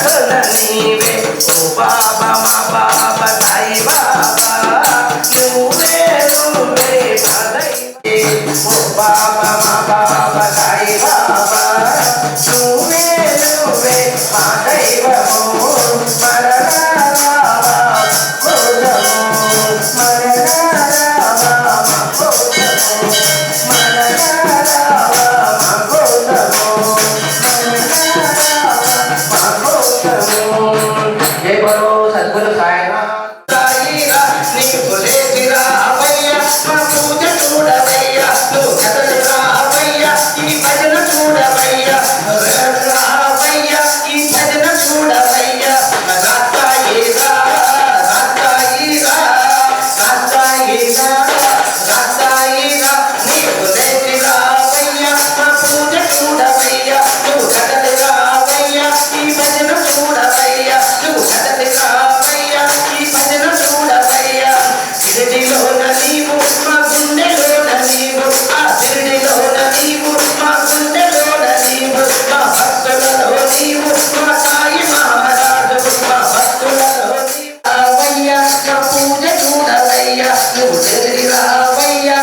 నీవే ఓ బాబా మా బాబా సాయి బాబా నువ్వే నువ్వే ఓ బాబా మా బాబా సాయి బాబా నువ్వే నువ్వే మా దైవము మరణారావా కోదము మరణారావా మా కోదము మరణారావా మా కోదము जय बोलो सद्गुरु साईनाथ साईरा నీకు లేదిరా అవయ్యా మా పూజ చూడవయ్యా నువ్వు కదలరా అవయ్యా ఈ భజన చూడవయ్యా రావయ్యా ఈ భజన చూడవయ్యా రాతాయిరా రాతాయిరా రాతాయిరా రాతాయిరా నీకు లేదిరా అవయ్యా మా పూజ చూడవయ్యా నువ్వు కదలరా అవయ్యా ఈ భజన చూడవయ్యా నువ్వు కదలరా అవయ్యా ఈ భజన చూడవయ్యా సిరిడిలోన నీవు మా గుండెలోన నీవు ఆ సిరిడిలోన నీవు మా గుండెలోన నీవు మా భక్తులలో నీవు మా సాయి మహారాజు మా భక్తులలో నీవు అవయ్యా మా పూజ చూడవయ్యా నువ్వు చెల్లి రావయ్యా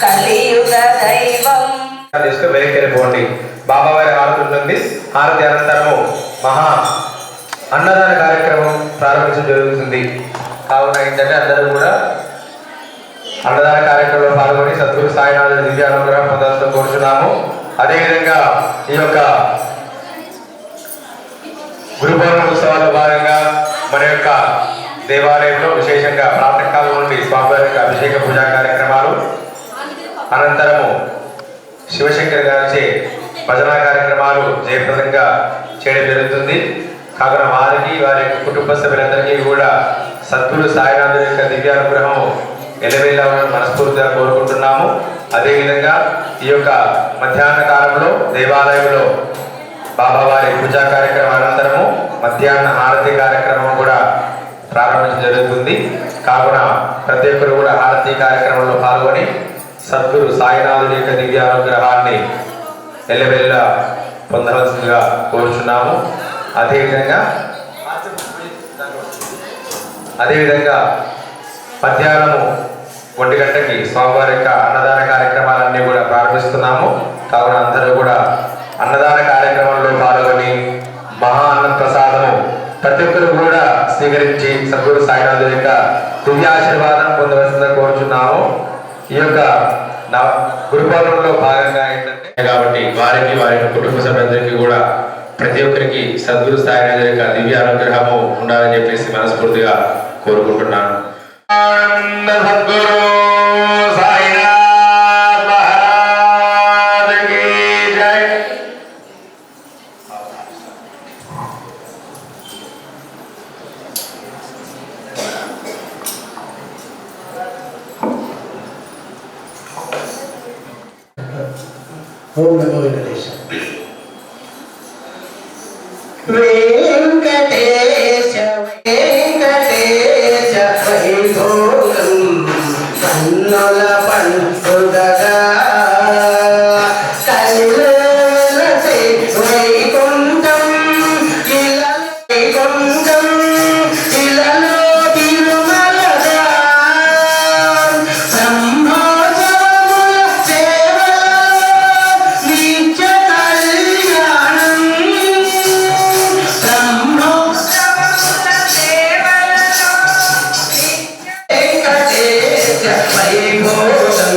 కలియుగ దైవం పాల్గొని బాబావారి హారతి ఉంటుంది. హారతి అనంతరము మహా అన్నదాన కార్యక్రమం ప్రారంభించడం జరుగుతుంది. కావున ఏంటంటే అందరూ కూడా అన్నదాన కార్యక్రమంలో పాల్గొని సద్గురు సాయినాథుడి దివ్యానుగ్రహం పొందాల్సిన కోరుచున్నాము. అదేవిధంగా ఈ యొక్క గురు పౌర్ణమి ఉత్సవాల్లో భాగంగా మన యొక్క దేవాలయంలో విశేషంగా ప్రాతకాలం నుండి స్వామివారి యొక్క అభిషేక పూజా కార్యక్రమాలు, అనంతరము శివశంకర్ గారిచే భజన కార్యక్రమాలు జయప్రదంగా చేయడం జరుగుతుంది. కావున వారికి వారి యొక్క కుటుంబ సభ్యులందరికీ కూడా సద్గురు సాయినాథుడి యొక్క దివ్యానుగ్రహం ఎలవేళ్ళని మనస్ఫూర్తిగా కోరుకుంటున్నాము. అదేవిధంగా ఈ యొక్క మధ్యాహ్న కాలంలో దేవాలయంలో బాబావారి పూజా కార్యక్రమం అనంతరము మధ్యాహ్న హారతి కార్యక్రమం కూడా ప్రారంభించడం జరుగుతుంది. కావున ప్రతి ఒక్కరు కూడా హారతి కార్యక్రమంలో పాల్గొని సద్గురు సాయినాథుడి యొక్క దివ్యానుగ్రహాన్ని ఎల్లవెల్ల పొందవలసిందిగా కోరుచున్నాము. అదేవిధంగా మధ్యాహ్నము 1 గంటకి స్వామివారి యొక్క అన్నదాన కార్యక్రమాలన్నీ కూడా ప్రారంభిస్తున్నాము. కావున అందరూ కూడా అన్నదాన కార్యక్రమంలో పాల్గొని మహా అన్న ప్రసాదము ప్రతి ఒక్కరు కూడా స్వీకరించి సద్గురు సాయినాథుడి యొక్క దివ్యాశీర్వాదం పొందవలసిందిగా కోరుచున్నాము. ఈ యొక్క గురు పౌర్ణమిలో భాగంగా ఏంటంటే కాబట్టి వారికి వారి కుటుంబ సభ్యులందరికీ కూడా ప్రతి ఒక్కరికి సద్గురు సాయినాథుడి యొక్క దివ్య అనుగ్రహము ఉండాలని చెప్పేసి మనస్ఫూర్తిగా కోరుకుంటున్నాను. సద్గురు సాయినాథ్ మహారాజ్ కీ జై. ఓం నమో వెంకటేశ. వెంకటేశ వెంకటేశ వైభోగం కన్నుల పండుగగా కళ్ళెలసే వైకుంఠం ఇలలో వైకుంఠం ఇలలో తిరుమలగా బ్రహ్మోత్సవముల సేవలలో నిత్య కళ్యాణం. బ్రహ్మోత్సవముల సేవలలో వెంకటేశ వైభోగం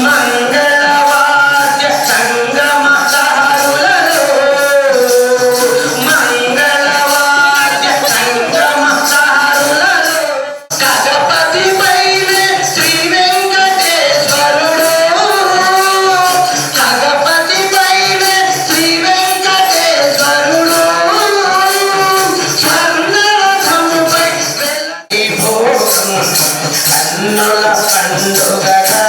మంగళవాద్య సంగమ సహరులలో మంగళవాద్య సంగమ సహరులలో గజపతి పైనే శ్రీ వెంకటేశ్వరుడు గజపతి పైనే శ్రీ వెంకటేశ్వరుడు స్వర్ణరథముపై వైభోగం కన్నుల పండుగగా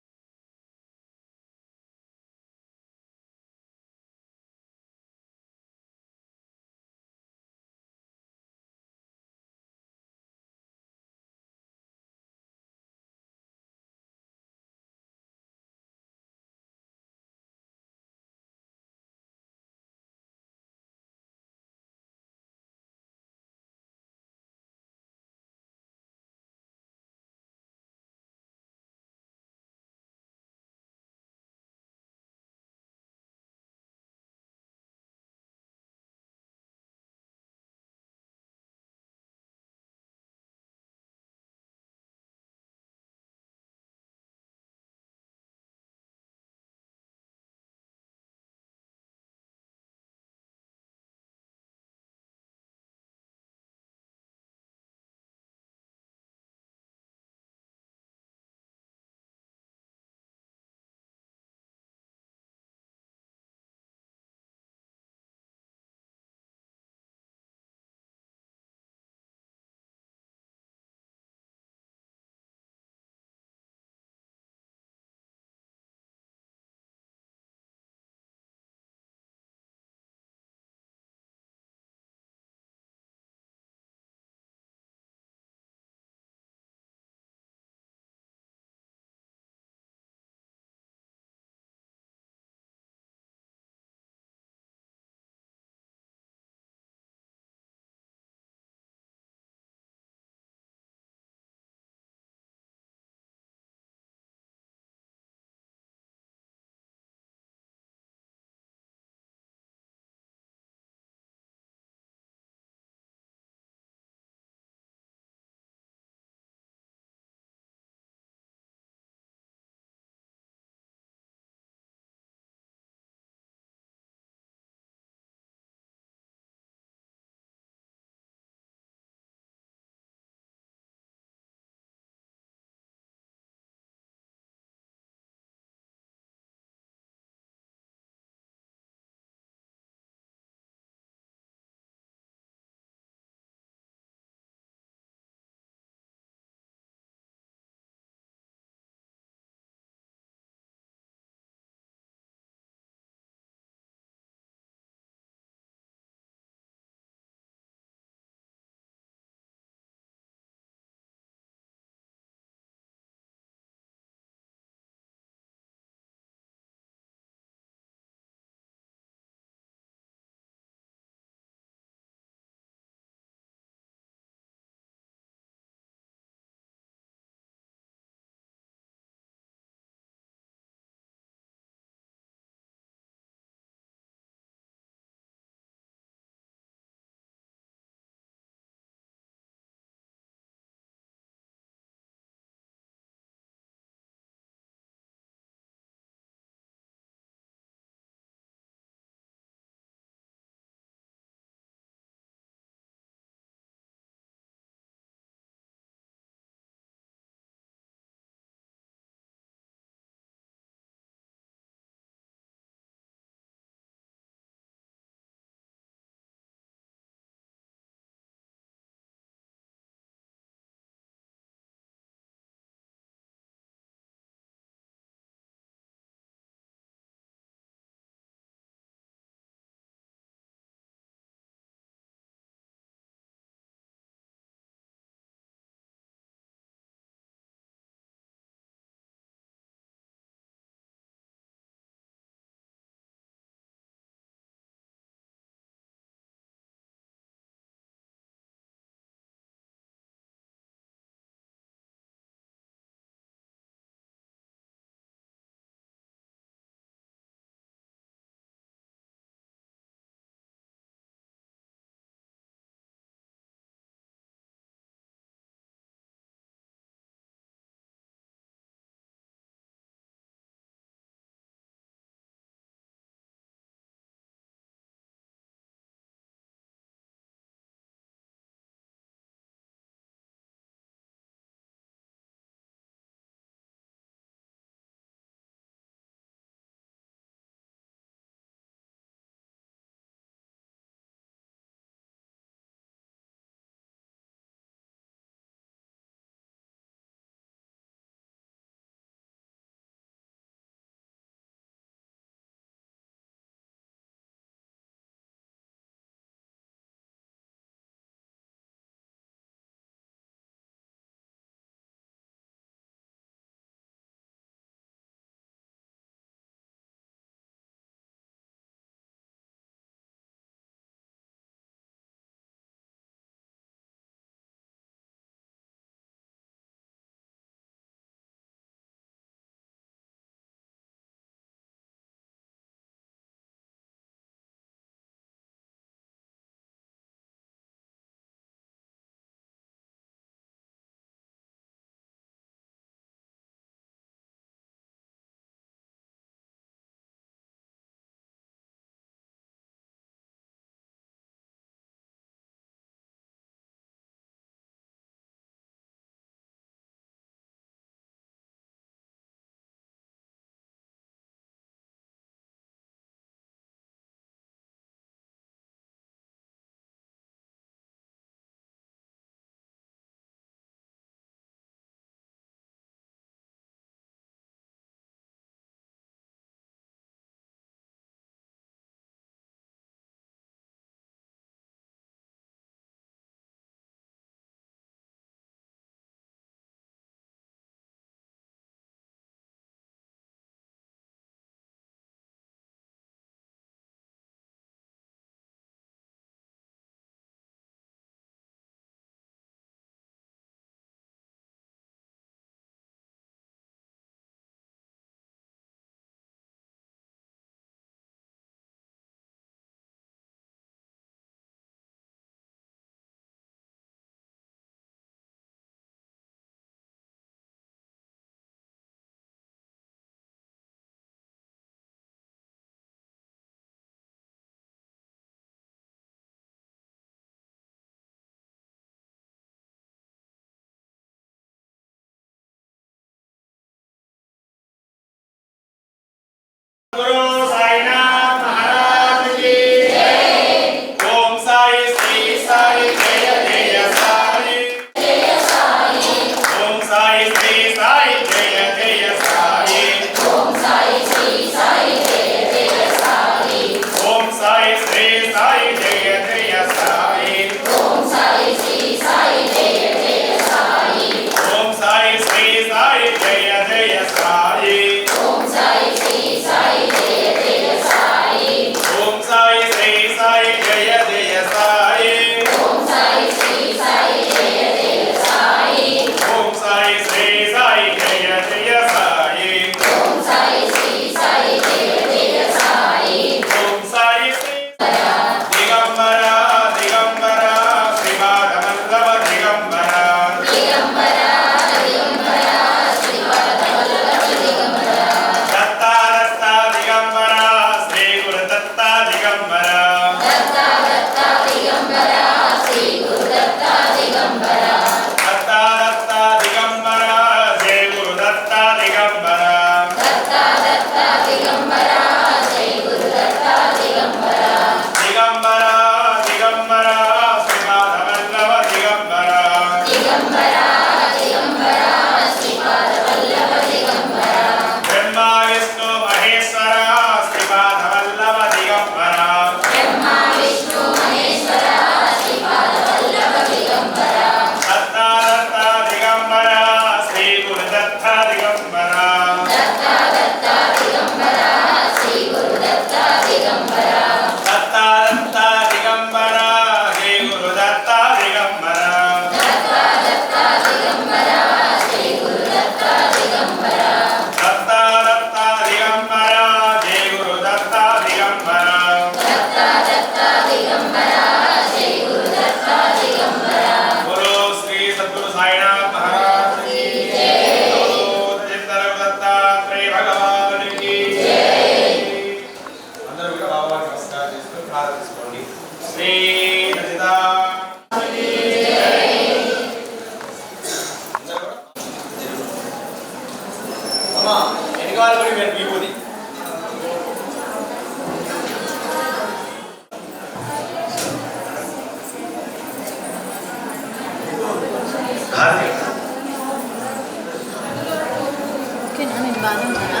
బాగుంటారా?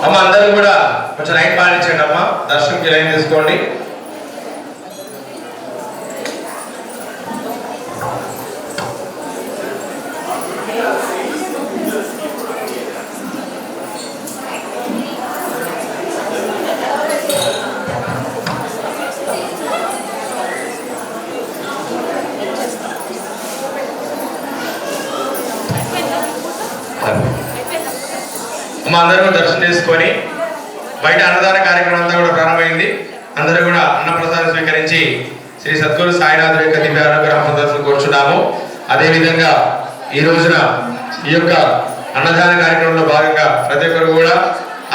అమ్మ అందరూ కూడా కొంచెం లైన్ పాటించండి అమ్మ. దర్శనంకి లైన్ తీసుకోండి. అమ్మ అందరూ కూడా దర్శనం చేసుకొని బయట అన్నదాన కార్యక్రమం అంతా కూడా ప్రారంభమైంది. అందరూ కూడా అన్నప్రసాదం స్వీకరించి శ్రీ సద్గురు సాయినాథుడి యొక్క దివ్య అనుగ్రహం పొందాల్సిన కోరుచున్నాము. అదేవిధంగా ఈ రోజున ఈ యొక్క అన్నదాన కార్యక్రమంలో భాగంగా ప్రతి ఒక్కరు కూడా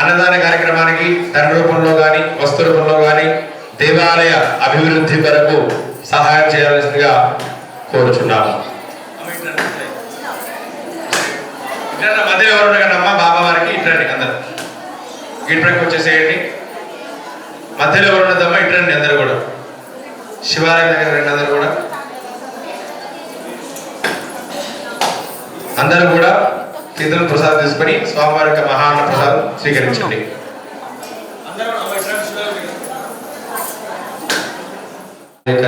అన్నదాన కార్యక్రమానికి ధన రూపంలో కానీ వస్తు రూపంలో కానీ దేవాలయ అభివృద్ధి కొరకు సహాయం చేయాల్సిందిగా కోరుచున్నాము. మధ్యలో ఎవరు ఉండగలమ్మా బాబా వారికి ఇట్రండి అందరు ఇటు ప్రక్క వచ్చేసేయండి. మధ్యలో ఎవరు ఉన్నదమ్మా ఇట్రండి అందరు కూడా. శివాలయం దగ్గర రండి అందరు కూడా. అందరూ కూడా తీర్థం ప్రసాదం తీసుకొని స్వామివారి యొక్క మహాన్న ప్రసాదం స్వీకరించండి.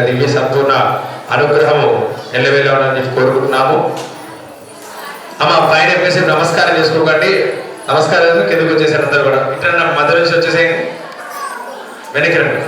దివ్య సంపూర్ణ అనుగ్రహము ఎల్లవేళ ఉండాలని చెప్పి కోరుకుంటున్నాము. అమ్మ పైన వేసి నమస్కారం చేసుకోకండి. నమస్కారం కిందకు వచ్చేసారు అందరు కూడా. ఇట్లా మధ్య నుంచి వచ్చేసేయండి. వెనక్కి రండి.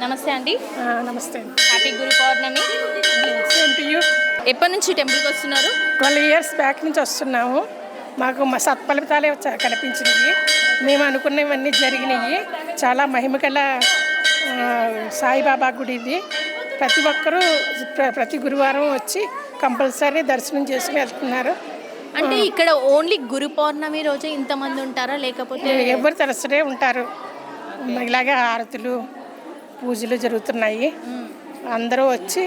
నమస్తే అండి. నమస్తే అండి. Happy Guru Purnima. Same to you. ఎప్పటి నుంచి టెంపుల్కి వస్తున్నారు? 12 years బ్యాక్ నుంచి వస్తున్నాము. మాకు మా సత్ఫలితాలే కనిపించినాయి. మేము అనుకున్నవన్నీ జరిగినాయి. చాలా మహిమగల సాయిబాబా గుడి ఇది. ప్రతి ఒక్కరూ ప్రతి గురువారం వచ్చి కంపల్సరీ దర్శనం చేసుకుని వెళ్తున్నారు. అంటే ఇక్కడ ఓన్లీ గురు పౌర్ణమి రోజే ఇంతమంది ఉంటారా, లేకపోతే ఎవరు తరచునే ఉంటారు. ఇలాగే హారతులు పూజలు జరుగుతున్నాయి. అందరూ వచ్చి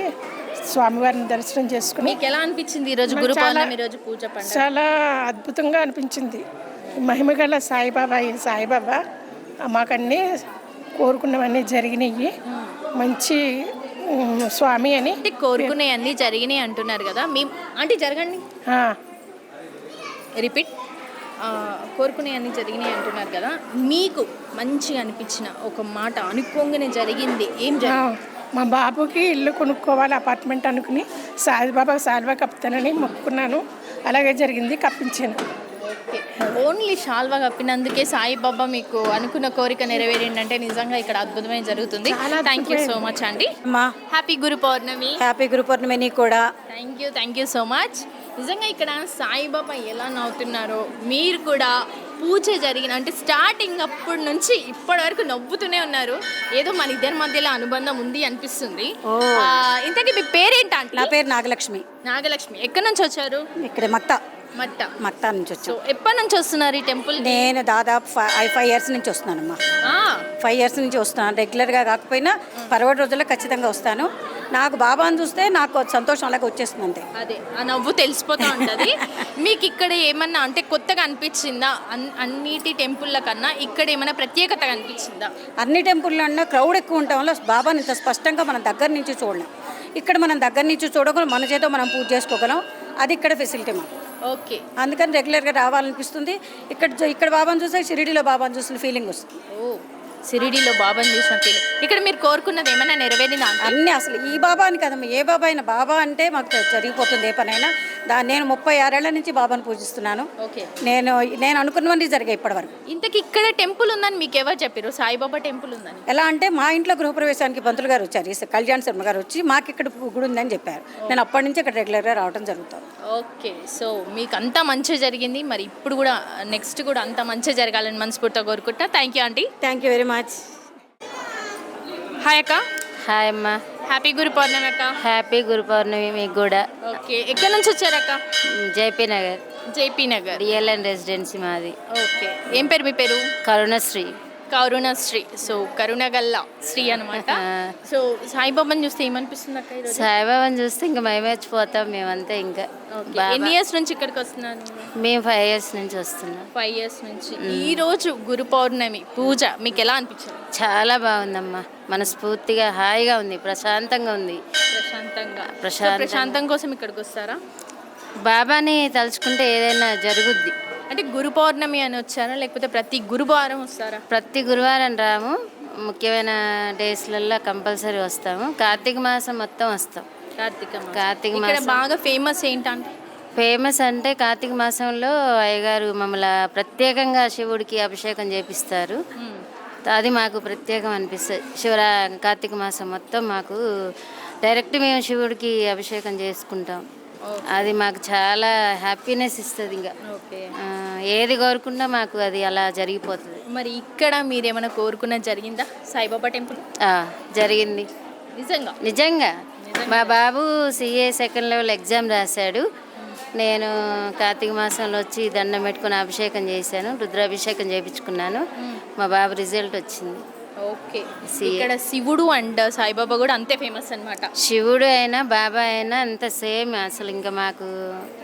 స్వామివారిని దర్శనం చేసుకుని. మీకు ఎలా అనిపించింది ఈరోజు గురు పౌర్ణమి రోజు పూజ పండుగ? చాలా అద్భుతంగా అనిపించింది. మహిమగల సాయిబాబా మాకన్నీ కోరుకున్నవన్నీ జరిగినాయి. మంచి స్వామి అని. అంటే కోరుకునే అన్నీ జరిగినాయి అంటున్నారు కదా, మీ అంటే జరగండి రిపీట్. కోరుకునే అన్నీ జరిగినాయి అంటున్నారు కదా, మీకు మంచిగా అనిపించిన ఒక మాట అనుకోగానే జరిగింది ఏం మా బాబుకి ఇల్లు కొనుక్కోవాలి అపార్ట్మెంట్ అనుకుని సాయిబాబా కప్పుతానని మొక్కుకున్నాను. అలాగే జరిగింది, కప్పించాను. ఓకే, ఓన్లీ షాల్వా కప్పినందుకే సాయిబాబా మీకు అనుకున్న కోరిక నెరవేరిందంటే నిజంగా ఇక్కడ అద్భుతమైన జరుగుతుంది. థ్యాంక్ యూ సో మచ్ అండి. హ్యాపీ గురు పౌర్ణమి. హ్యాపీ గురు పౌర్ణమి నీకు కూడా. Thank you so much. నిజంగా ఇక్కడ సాయిబాబా ఎలా నవ్వుతున్నారో మీరు కూడా పూజ జరిగిన అంటే స్టార్టింగ్ అప్పటి నుంచి ఇప్పటి వరకు నవ్వుతూనే ఉన్నారు. ఏదో మన ఇద్దరి మధ్యలో అనుబంధం ఉంది అనిపిస్తుంది. ఇంతకీ మీ పేరేంట? నా పేరు నాగలక్ష్మి. నాగలక్ష్మి. ఎక్కడి నుంచి వచ్చారు? ఇక్కడ మక్తా నుంచి వచ్చాను. ఎప్పటి నుంచి వస్తున్నారు ఈ టెంపుల్? నేను దాదాపు 5 years నుంచి వస్తున్నానమ్మా. 5 years నుంచి వస్తున్నాను. రెగ్యులర్గా కాకపోయినా పర్వటి రోజుల్లో ఖచ్చితంగా వస్తాను. నాకు బాబాను చూస్తే నాకు సంతోషం అలాగే వచ్చేస్తుంది అంతే. అదే ఆ నవ్వు తెలిసిపోతూ ఉంటుంది. మీకు ఇక్కడ ఏమన్నా అంటే కొత్తగా అనిపించిందా? అన్నిటి టెంపుల్ల కన్నా ఇక్కడ ఏమైనా ప్రత్యేకత అనిపించిందా? అన్ని టెంపుల్లో అన్నా క్రౌడ్ ఎక్కువ ఉండటం వల్ల బాబాని ఇంత స్పష్టంగా మనం దగ్గర నుంచి చూడలేం. ఇక్కడ మనం దగ్గర నుంచి చూడగలం, మన చేతో మనం పూజ చేసుకోగలం. అది ఇక్కడ ఫెసిలిటీ మాకు. ఓకే, అందుకని రెగ్యులర్గా రావాలనిపిస్తుంది. ఇక్కడ బాబాను చూస్తే షిరిడీలో బాబాను చూసిన ఫీలింగ్ వస్తుంది. షిరిడీలో బాబాని చూసిన ఫీలింగ్. ఇక్కడ మీరు కోరుకున్నది ఏమైనా నెరవేరిందా? అన్నీ అసలు ఈ బాబా అని కదమ్మా, ఏ బాబా అయినా బాబా అంటే మాకు జరిగిపోతుంది ఏ పనైనా. నేను 36 ఏళ్ల నుంచి బాబాను పూజిస్తున్నాను. ఓకే, నేను అనుకున్నవన్నీ జరిగాయి ఇప్పటివరకు. ఇంతకు ఇక్కడ టెంపుల్ ఉందని మీకు ఎవరు చెప్పారు? సాయిబాబా టెంపుల్ ఉందని. ఎలా అంటే మా ఇంట్లో గృహప్రవేశానికి పంతులు గారు వచ్చారు, కళ్యాణ్ శర్మ గారు వచ్చి మాకు ఇక్కడ గుడి ఉందని చెప్పారు. నేను అప్పటి నుంచి ఇక్కడ రెగ్యులర్గా రావడం జరుగుతుంది. ఓకే, సో మీకు అంతా మంచి జరిగింది. మరి ఇప్పుడు కూడా నెక్స్ట్ కూడా అంతా మంచి జరగాలని మనస్ఫూర్తిగా కోరుకుంటా. Thank you aunty. Thank you very much. Hi అక్క. హాయ్ అమ్మ. హ్యాపీ గురు పౌర్ణమి అక్క. హ్యాపీ గురు పౌర్ణమి మీకు కూడా. ఓకే, ఎక్కడి నుంచి వచ్చారక్క? జేపీ నగర్. జేపీ నగర్. డిఎల్ఎన్ రెసిడెన్సీ మాది. ఓకే, ఏం పేరు మీ పేరు? కరుణశ్రీ. కరుణశ్రీ. సో కరుణగల్ల శ్రీ అనమాట. సో సాయిబాబాని చూస్తే ఏమనిపిస్తుంది అక్క? సాయిబాబాని చూస్తే ఇంకా మైమర్చిపోతాం మేమంతా. ఇంకా ఎన్ని ఇయర్స్ నుంచి ఇక్కడికి వస్తున్నాను? మేము 5 years నుంచి వస్తున్నాం. 5 years నుంచి. ఈ రోజు గురు పౌర్ణమి పూజ మీకు ఎలా అనిపించింది? చాలా బాగుందమ్మా, మనస్ఫూర్తిగా హాయిగా ఉంది, ప్రశాంతంగా ఉంది. ప్రశాంతం కోసం ఇక్కడికి వస్తారా? బాబాని తలుచుకుంటే ఏదైనా జరుగుద్ది. అంటే గురు పౌర్ణమి అని వచ్చారా, లేకపోతే ప్రతి గురువారం వస్తారా? ప్రతి గురువారం రాము, ముఖ్యమైన డేస్లలో కంపల్సరీ వస్తాము. కార్తీక మాసం మొత్తం వస్తాం. కార్తీక మాసం బాగా ఫేమస్ ఏంటంటే? ఫేమస్ అంటే కార్తీక మాసంలో అయ్యగారు మమ్మల్ని ప్రత్యేకంగా శివుడికి అభిషేకం చేపిస్తారు. అది మాకు ప్రత్యేకం అనిపిస్తుంది. కార్తీక మాసం మొత్తం మాకు డైరెక్ట్ మేము శివుడికి అభిషేకం చేసుకుంటాం. అది మాకు చాలా హ్యాపీనెస్ ఇస్తుంది. ఇంకా ఏది కోరుకున్నా మాకు అది అలా జరిగిపోతుంది. మరి ఇక్కడ మీరేమైనా కోరుకున్నది జరిగిందా? సాయిబాబా టెంపుల్ జరిగింది. నిజంగా మా బాబు CA 2nd level ఎగ్జామ్ రాశాడు. నేను కార్తీక మాసంలో వచ్చి దండం పెట్టుకుని అభిషేకం చేశాను, రుద్రాభిషేకం చేయించుకున్నాను. మా బాబు రిజల్ట్ వచ్చింది. ఓకే, ఇక్కడ శివుడు అండ్ సాయిబాబా కూడా అంతే ఫేమస్ అన్నమాట. శివుడు అయినా బాబా అయినా అంత సేమ్. అసలు ఇంకా మాకు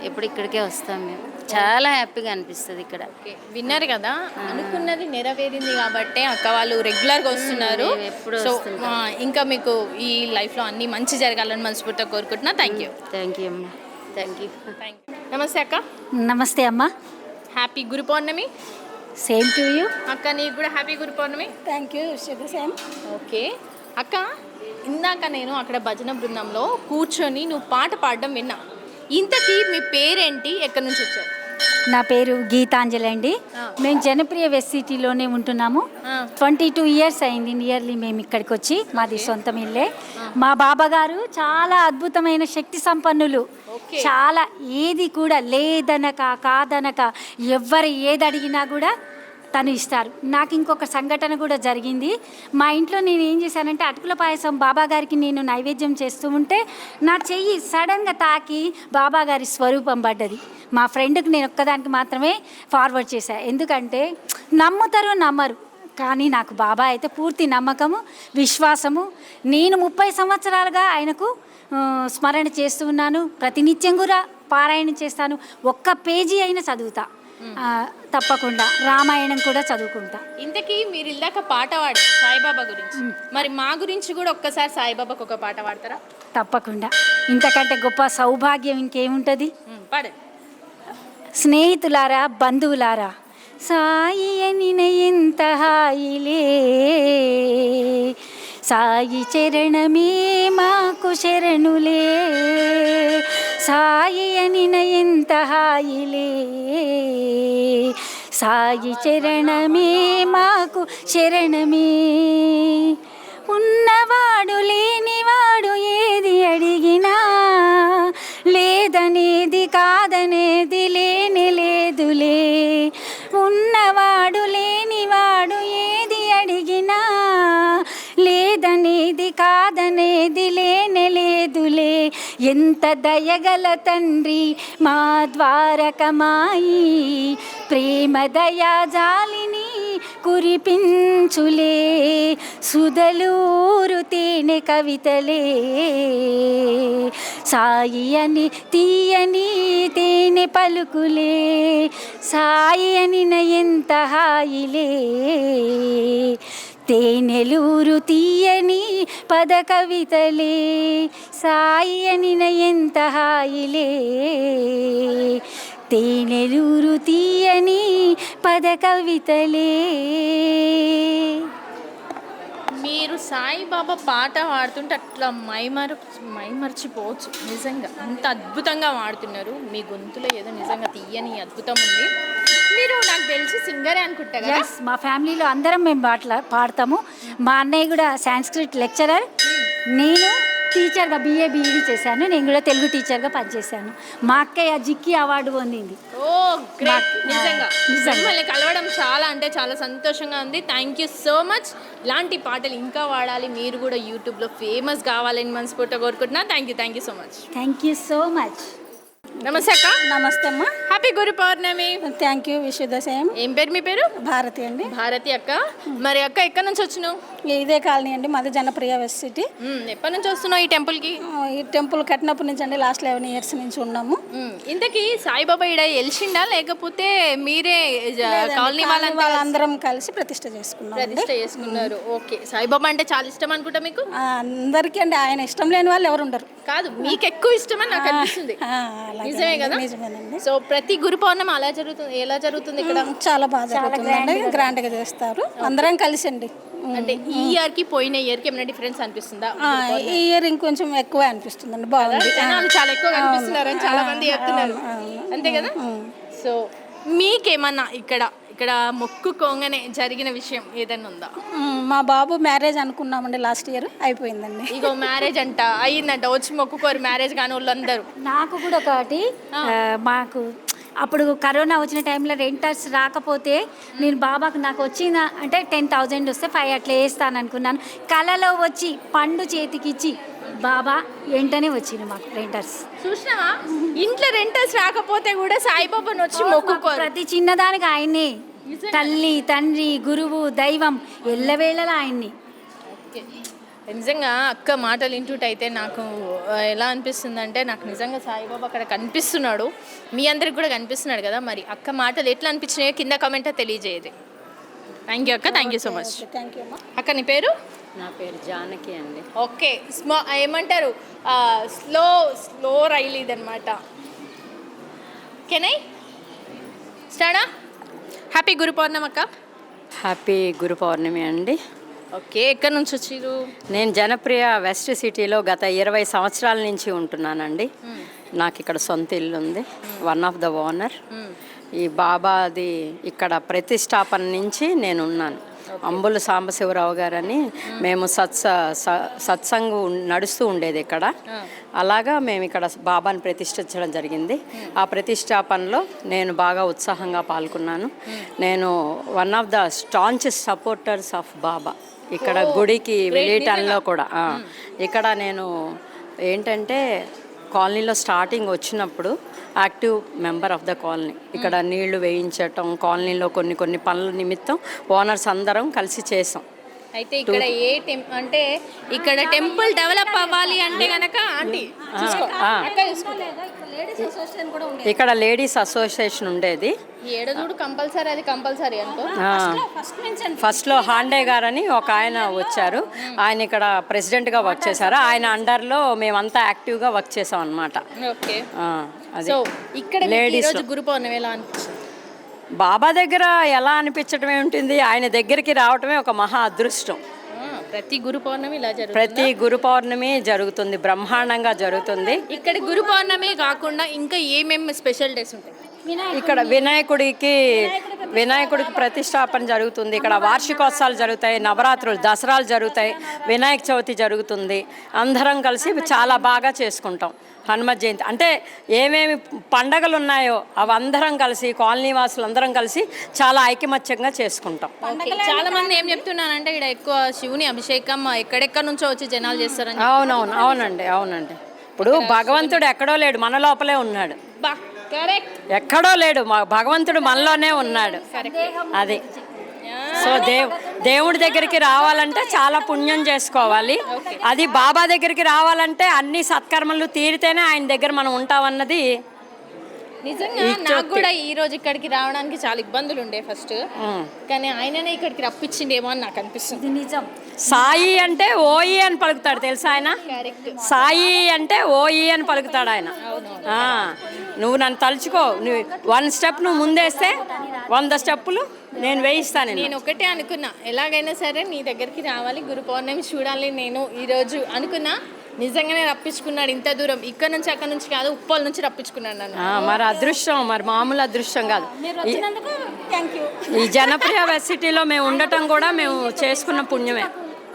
ఎప్పుడు ఇక్కడికే వస్తాం మేము. చాలా హ్యాపీగా అనిపిస్తుంది ఇక్కడ. విన్నారు కదా, అనుకున్నది నెరవేరింది కాబట్టి అక్క వాళ్ళు రెగ్యులర్గా వస్తున్నారు. సో ఇంకా మీకు ఈ లైఫ్లో అన్ని మంచి జరగాలని మనస్ఫూర్తిగా కోరుకుంటున్నా. Thank you. థ్యాంక్ యూ అమ్మా. Thank you. నమస్తే అక్క. నమస్తే అమ్మా. Happy Guru Purnima. Same to you అక్క. నీకు కూడా happy Guru Purnima. Thank you. Same. Okay అక్క, ఇందాక నేను అక్కడ భజన బృందంలో కూర్చొని నువ్వు పాట పాడడం విన్నా. ఇంతకీ మీ పేరేంటి, ఎక్కడి నుంచి వచ్చారు? నా పేరు గీతాంజలి అండి. మేము జనప్రియ వెస్ట్ సిటీలోనే ఉంటున్నాము. 22 ఇయర్స్ అయింది నియర్లీ మేము ఇక్కడికి వచ్చి. మాది సొంతం ఇల్లే. మా బాబా గారు చాలా అద్భుతమైన శక్తి సంపన్నులు. చాలా ఏది కూడా లేదనక కాదనక ఎవరు ఏది అడిగినా కూడా తను ఇస్తారు. నాకు ఇంకొక సంఘటన కూడా జరిగింది. మా ఇంట్లో నేను ఏం చేశానంటే అటుకుల పాయసం బాబా గారికి నేను నైవేద్యం చేస్తూ ఉంటే నా చెయ్యి సడన్గా తాకి బాబా గారి స్వరూపం పడ్డది. మా ఫ్రెండ్కి నేను ఒక్కదానికి మాత్రమే ఫార్వర్డ్ చేశాను. ఎందుకంటే నమ్ముతారు నమ్మరు, కానీ నాకు బాబా అయితే పూర్తి నమ్మకము, విశ్వాసము. నేను 30 సంవత్సరాలుగా ఆయనకు స్మరణ చేస్తూ ఉన్నాను. ప్రతినిత్యం కూడా పారాయణం చేస్తాను. ఒక్క పేజీ అయినా చదువుతా తప్పకుండా. రామాయణం కూడా చదువుకుంటా. ఇంతకీ మీరు ఇందాక పాట పాడారు సాయిబాబా గురించి, మరి మా గురించి కూడా ఒక్కసారి సాయిబాబాకు ఒక పాట పాడతారా? తప్పకుండా. ఇంతకంటే గొప్ప సౌభాగ్యం ఇంకేముంటుంది? పాడండి. స్నేహితులారా, బంధువులారా, సాయి అనిన ఎంత హాయిలే, సాయి చరణమే మాకు శరణులే, సాయి అనిన ఎంత హాయిలే, సాయి చరణమే మాకు శరణమే. ఉన్నవాడు లేనివాడు ఏది అడిగినా, లేదనేది కాదనేది లేని లేదులే. ఉన్నవాడు లేనివాడు ఏది అడిగినా, లేదనేది కాదనేది లేని లేదులే. ఎంత దయగల తండ్రి మా ద్వారకమాయి, ప్రేమ దయా జాలిని కురిపించులే. సుధలూరు తేనె కవితలే, సాయి అని తీయని తేనె పలుకులే, సాయి అనిన ఎంత హాయిలే, తేనెలూరు తీయని పద కవితలే, సాయి అనిన ఎంత హాయిలే, తేనెలూరు తీయని పద కవితలే. మీరు సాయిబాబా పాట పాడుతుంటే అట్లా మైమర్చిపోవచ్చు. నిజంగా అంత అద్భుతంగా పాడుతున్నారు. మీ గొంతులో ఏదో నిజంగా తీయని అద్భుతం ఉంది. మీరు నాకు తెలిసి సింగరే అనుకుంటా కదా? మా ఫ్యామిలీలో అందరం మేము పాడతాము. మా అన్నయ్య కూడా సాంస్క్రిట్ లెక్చరర్, నేను టీచర్గా BA BEd చేశాను. నేను కూడా తెలుగు టీచర్గా పనిచేశాను. మా అక్కయ్య జిక్కి అవార్డు పొందింది. ఓ గ్రేట్. నిజంగా మిమ్మల్ని కలవడం చాలా అంటే చాలా సంతోషంగా ఉంది. Thank you so much. ఇలాంటి పాటలు ఇంకా వాడాలి, మీరు కూడా యూట్యూబ్లో ఫేమస్ కావాలని మనస్ఫూర్తిగా కోరుకుంటున్నా. Thank you so much. Thank you so much. నమస్తే అక్క. నమస్తే అమ్మా. Happy Guru Purnima. Thank you. Wish the same. ఏం పేరు మీ పేరు? భారతి అండి. భారతి అక్క. మరి అక్క ఎక్కడి నుంచి వచ్చినావు? ఇదే కాలనీ అండి మాది, జనప్రియ వెస్ట్ సిటీ. ఎప్పటి నుంచి వస్తున్నావు ఈ టెంపుల్కి? ఈ టెంపుల్ కట్టినప్పటి నుంచి అండి, లాస్ట్ 11 ఇయర్స్ నుంచి ఉన్నాము. ఇంతకీ సాయిబాబా ఈడ ఎలిసిండా లేకపోతే మీరే కాలనీ వాళ్ళందరం కలిసి ప్రతిష్ట చేసుకున్నారు? ఓకే. సాయిబాబా అంటే చాలా ఇష్టం అనుకుంటా మీకు? అందరికీ అండి. ఆయన ఇష్టం లేని వాళ్ళు ఎవరు ఉండరు. కాదు, మీకు ఎక్కువ ఇష్టమని నాకు అనిపిస్తుంది. నిజమే కదా? సో ప్రతి గురు పౌర్ణమి ఎలా జరుగుతుంది ఇక్కడ? చాలా బాగా జరుగుతుందండి. గ్రాండ్ గా చేస్తారు, అందరం కలిసి అండి. అంటే ఈ ఇయర్ కి పోయిన ఇయర్ కి ఏమైనా డిఫరెన్స్ అనిపిస్తుందా? ఈ ఇయర్ ఇంకొంచెం ఎక్కువ అనిపిస్తుందండి. బాగుంది. జనాలు చాలా ఎక్కువ కనిపిస్తున్నారు అని చాలా మంది చెప్తున్నారు. అంతే కదా? సో మీకేమన్నా ఇక్కడ మొక్కుకోగానే జరిగిన విషయం ఏదైనా ఉందా? మా బాబు మ్యారేజ్ అనుకున్నామండి లాస్ట్ ఇయర్, అయిపోయిందండి. ఇగో మ్యారేజ్ అంట అయ్యిందంట. వచ్చి మొక్కుకోరు మ్యారేజ్ కాని వాళ్ళందరూ. నాకు కూడా ఒకటి, మాకు అప్పుడు కరోనా వచ్చిన టైంలో రెంటర్స్ రాకపోతే నేను బాబాకు నాకు వచ్చిన అంటే 10,000 వస్తే 5 అట్లా వేస్తాను అనుకున్నాను. కలలో వచ్చి పండు చేతికిచ్చి బాబా వెంటనే వచ్చింది మాకు రెంటర్స్. చూసినావా? ఇంట్లో రెంటర్స్ రాకపోతే కూడా సాయిబాబాను వచ్చి మొక్కుకోరు. ప్రతి చిన్నదానికి ఆయన్ని తల్లి, తండ్రి, గురువు, దైవం ఎల్లవేళలా ఆయన్ని. నిజంగా అక్క మాటలు వింటుంటైతే నాకు ఎలా అనిపిస్తుంది అంటే, నాకు నిజంగా సాయిబాబా అక్కడ కనిపిస్తున్నాడు, మీ అందరికి కూడా కనిపిస్తున్నాడు కదా. మరి అక్క మాటలు ఎట్లా అనిపించినాయో కింద కామెంట్ తెలియజేయదు. థ్యాంక్ యూ అక్క. Thank you so much. అక్క నీ పేరు? నా పేరు జానకి అండి. ఓకే. ఏమంటారు, స్లో రైలు ఇదనమాట. కెనై స్టార్టా? హ్యాపీ గురు పౌర్ణమి అక్క. హ్యాపీ గురు పౌర్ణమి అండి. ఓకే. ఎక్కడి నుంచి వచ్చారు? నేను జనప్రియ వెస్ట్ సిటీలో గత 20 సంవత్సరాల నుంచి ఉంటున్నానండి. నాకు ఇక్కడ సొంత ఇల్లు ఉంది. One of the owner. ఈ బాబాది ఇక్కడ ప్రతిష్టాపన నుంచి నేను ఉన్నాను. అంబుల సాంబశివరావు గారని మేము సత్సంగు నడుస్తూ ఉండేది ఇక్కడ. అలాగా మేము ఇక్కడ బాబాని ప్రతిష్ఠించడం జరిగింది. ఆ ప్రతిష్టాపనలో నేను బాగా ఉత్సాహంగా పాల్గొన్నాను. నేను one of the staunchest supporters of Baba ఇక్కడ గుడికి వెళ్ళటంలో కూడా. ఇక్కడ నేను ఏంటంటే కాలనీలో స్టార్టింగ్ వచ్చినప్పుడు active member of the colony. ఇక్కడ నీళ్లు వేయించటం, కాలనీలో కొన్ని పనుల నిమిత్తం ఓనర్స్ అందరం కలిసి చేసాం. అయితే ఇక్కడ అంటే ఇక్కడ టెంపుల్ డెవలప్ అవ్వాలి అంటే గనక ఆంటీ ఇక్కడ లేడీస్ అసోసియేషన్ ఉండేది. ఏడదూడు కంపల్సరీ, అది కంపల్సరీ అనుకో. ఫస్ట్లో హాండే గారని ఒక ఆయన వచ్చారు. ఆయన ఇక్కడ ప్రెసిడెంట్గా వర్క్ చేశారు. ఆయన అండర్లో మేమంతా యాక్టివ్గా వర్క్ చేసాం అనమాట. ఇక్కడ లేడీస్ గురు పౌర్ణమి ఎలా అనిపించింది? బాబా దగ్గర ఎలా అనిపించడమే ఉంటుంది, ఆయన దగ్గరికి రావటమే ఒక మహా అదృష్టం. ప్రతి గురు పౌర్ణమి ఇలా జరుగుతుంది. ప్రతి గురు పౌర్ణమి జరుగుతుంది, బ్రహ్మాండంగా జరుగుతుంది. ఇక్కడ గురు పౌర్ణమి కాకుండా ఇంకా ఏమేమి స్పెషల్ డేస్ ఉంటాయి? ఇక్కడ వినాయకుడికి ప్రతిష్టాపన జరుగుతుంది. ఇక్కడ వార్షికోత్సవాలు జరుగుతాయి, నవరాత్రులు, దసరాలు జరుగుతాయి, వినాయక చవితి జరుగుతుంది. అందరం కలిసి చాలా బాగా చేసుకుంటాం. హనుమత్ జయంతి అంటే ఏమేమి పండగలు ఉన్నాయో అవి అందరం కలిసి, కాలనీ వాసులు అందరం కలిసి చాలా ఐకమత్యంగా చేసుకుంటాం. చాలా మంది ఏం చెప్తున్నానంటే ఇక్కడ ఎక్కువ శివుని అభిషేకం ఎక్కడెక్కడ నుంచో వచ్చి జనాలు చేస్తారని. అవునండి. ఇప్పుడు భగవంతుడు ఎక్కడో లేడు, మన లోపలే ఉన్నాడు. ఎక్కడో లేడు, భగవంతుడు మనలోనే ఉన్నాడు. అది సో దేవుడి దగ్గరికి రావాలంటే చాలా పుణ్యం చేసుకోవాలి. అది బాబా దగ్గరికి రావాలంటే అన్ని సత్కర్మలు తీరితేనే ఆయన దగ్గర మనం ఉంటామన్నది నిజంగా. నాకు కూడా ఈ రోజు ఇక్కడికి రావడానికి చాలా ఇబ్బందులు ఉండే ఫస్ట్, కానీ ఆయననే ఇక్కడికి రప్పించిండేమో అని నాకు అనిపిస్తుంది. నిజం. సాయి అంటే ఓయి అని పలుకుతాడు తెలుసా ఆయన. సాయి అంటే ఓయి అని పలుకుతాడు ఆయన. నువ్వు నన్ను తలుచుకో, నువ్వు 1 స్టెప్ నువ్వు ముందేస్తే 100 స్టెప్పులు నేను వేయిస్తాను. నేను ఒకటే అనుకున్నా, ఎలాగైనా సరే నీ దగ్గరికి రావాలి, గురు పౌర్ణమి చూడాలి నేను ఈరోజు అనుకున్నా. నిజంగానే రప్పించుకున్నాడు ఇంత దూరం, ఇక్కడ నుంచి అక్కడ నుంచి కాదు, ఉప్పల్ నుంచి రప్పించుకున్నాడు నన్ను. మరి అదృష్టం, మరి మామూలు అదృష్టం కాదు. ఈ జనప్రియ సిటీలో మేము ఉండటం కూడా మేము చేసుకున్న పుణ్యమే.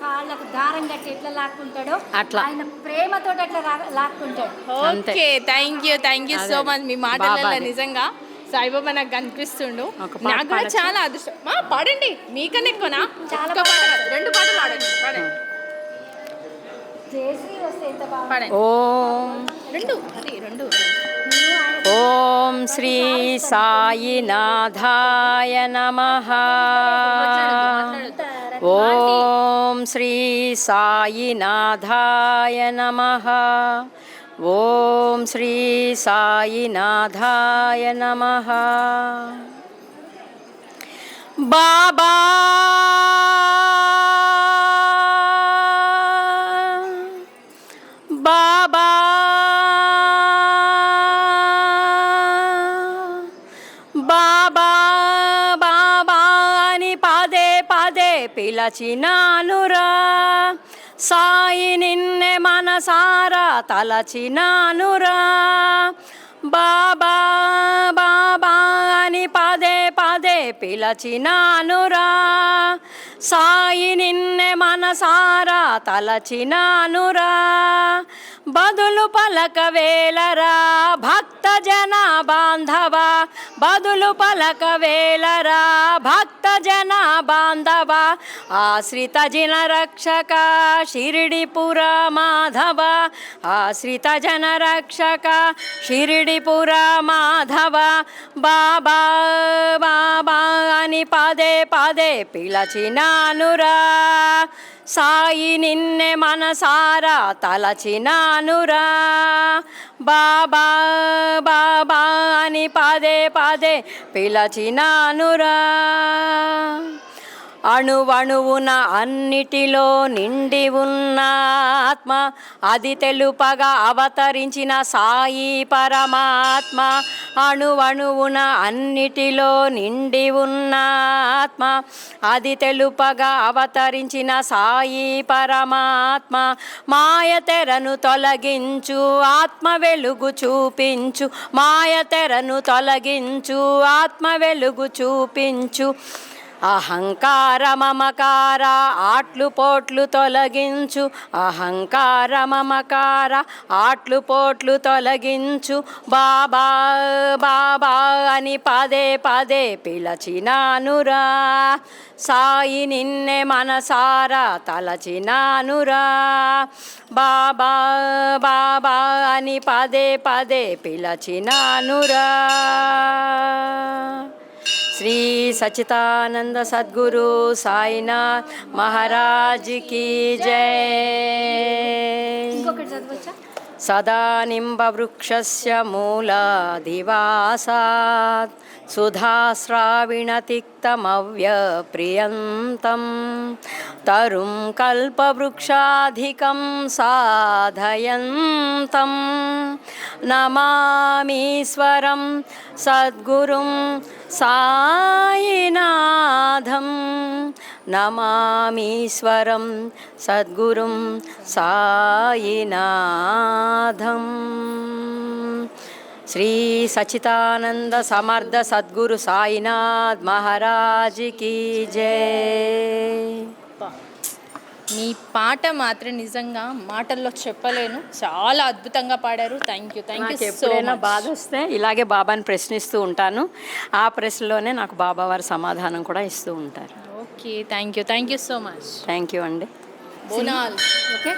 కాళ్ళకు దారం కట్టి ఎట్లా లాక్కుంటాడో అట్లా ఆయన ప్రేమతో అట్లా లాక్కుంటాడు. Okay, thank you so much. మీ మాటలలో నిజంగా సాయిబాబా నాకు కనిపిస్తుండు. నాకు కూడా చాలా అదృష్టం. పాడండి, మీకన్నా ఎక్కువనా? చాలా 2 పాటలు పాడండి. ఓం శ్రీ సాయినాథాయ నమః. ఓం శ్రీ సాయినాథాయ నమః. ఓం శ్రీ సాయినాథాయ నమః. బాబా బాబా బాబా బాబా అని పదే పదే పిలచినానురా. సాయి నిన్నే మనసారా తలచినానురా. బాబా బాబా అని పదే పదే పిలచినానురా. సాయి నిన్నే మనసారా తలచినానురా. బదులు పలకవేలరా భక్త జన బాంధవ. బదులు పలకవేలరా భక్త జన బాంధవ. ఆశ్రిత జన రక్షక షిరిడిపుర మాధవ. ఆశ్రిత జన రక్షక షిరిడిపుర మాధవ. బాబా బాబా అని పదే పదే పిలచినానురా. సాయి నిన్నే మనసారా తలచినానురా. బాబా బాబా అని పదే పదే పిలచినానురా. అణువణువున అన్నిటిలో నిండి ఉన్న ఆత్మ, అది తెలుపగా అవతరించిన సాయి పరమాత్మ. అణువణువున అన్నిటిలో నిండి ఉన్న ఆత్మ, అది తెలుపగా అవతరించిన సాయి పరమాత్మ. మాయ తెరను తొలగించు, ఆత్మ వెలుగు చూపించు. మాయ తెరను తొలగించు, ఆత్మ వెలుగు చూపించు. అహంకార మమకార ఆట్లు పోట్లు తొలగించు. అహంకార మమకార ఆట్లు పోట్లు తొలగించు. బాబా బాబా అని పదే పదే పిలచినానురా, సాయి నిన్నే మనసారా తలచినానురా. బాబా బాబా అని పదే పదే పిలచినానురా. శ్రీ సచ్చిదానంద సద్గురు సాయినాథ్ మహారాజ్ కీ జై. సదా నింబవృక్షస్య మూలాదివాసాత్ సుధాశ్రావిణతిక్తమవ్యప్రియంతం తరుం కల్పవృక్షాధికం సాధయంతం నమామీశ్వరం సద్గురుం సాయినాథం. నమామీశ్వరం సద్గురుం సాయినాథం. శ్రీ సచ్చిదానంద సమర్థ సద్గురు సాయినాథ్ మహారాజ్ కీ జై. మీ పాట మాత్రం నిజంగా మాటల్లో చెప్పలేను, చాలా అద్భుతంగా పాడారు. థ్యాంక్ యూ సో ఎప్పుడైనా మచ్. బాధ వస్తే ఇలాగే బాబాని ప్రశ్నిస్తూ ఉంటాను. ఆ ప్రశ్నలోనే నాకు బాబా వారి సమాధానం కూడా ఇస్తూ ఉంటారు. Okay, thank you so much. Thank you అండి. బోనాల్. ఓకే.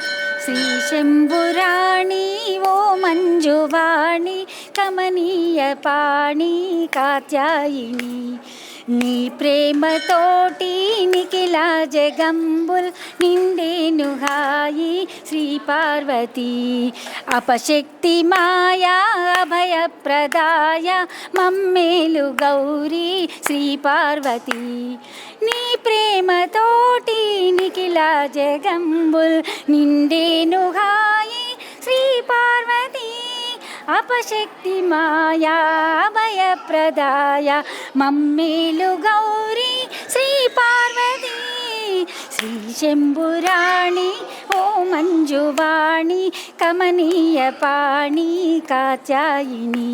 శ్రీ శంభురాణి ఓ మంజువాణి కమనీయ పాణి కాత్యాయిని, నీ ప్రేమతోటి నిఖిల జగంబుల్ నిండేను హాయి శ్రీ పార్వతీ. అపశక్తి మాయా అభయప్రదాయ మమ్మేలు గౌరీ శ్రీ పార్వతీ. నీ ప్రేమతోటి నిఖిల జగంబుల్ నిండేను హాయి శ్రీ పార్వతీ. అపశక్తి మాయా భయప్రదాయ మమ్మేలు గౌరీ శ్రీ పార్వతీ. శ్రీ శంభురాణి ఓ మంజువాణి కమనీయ పాణి కాత్యాయిని,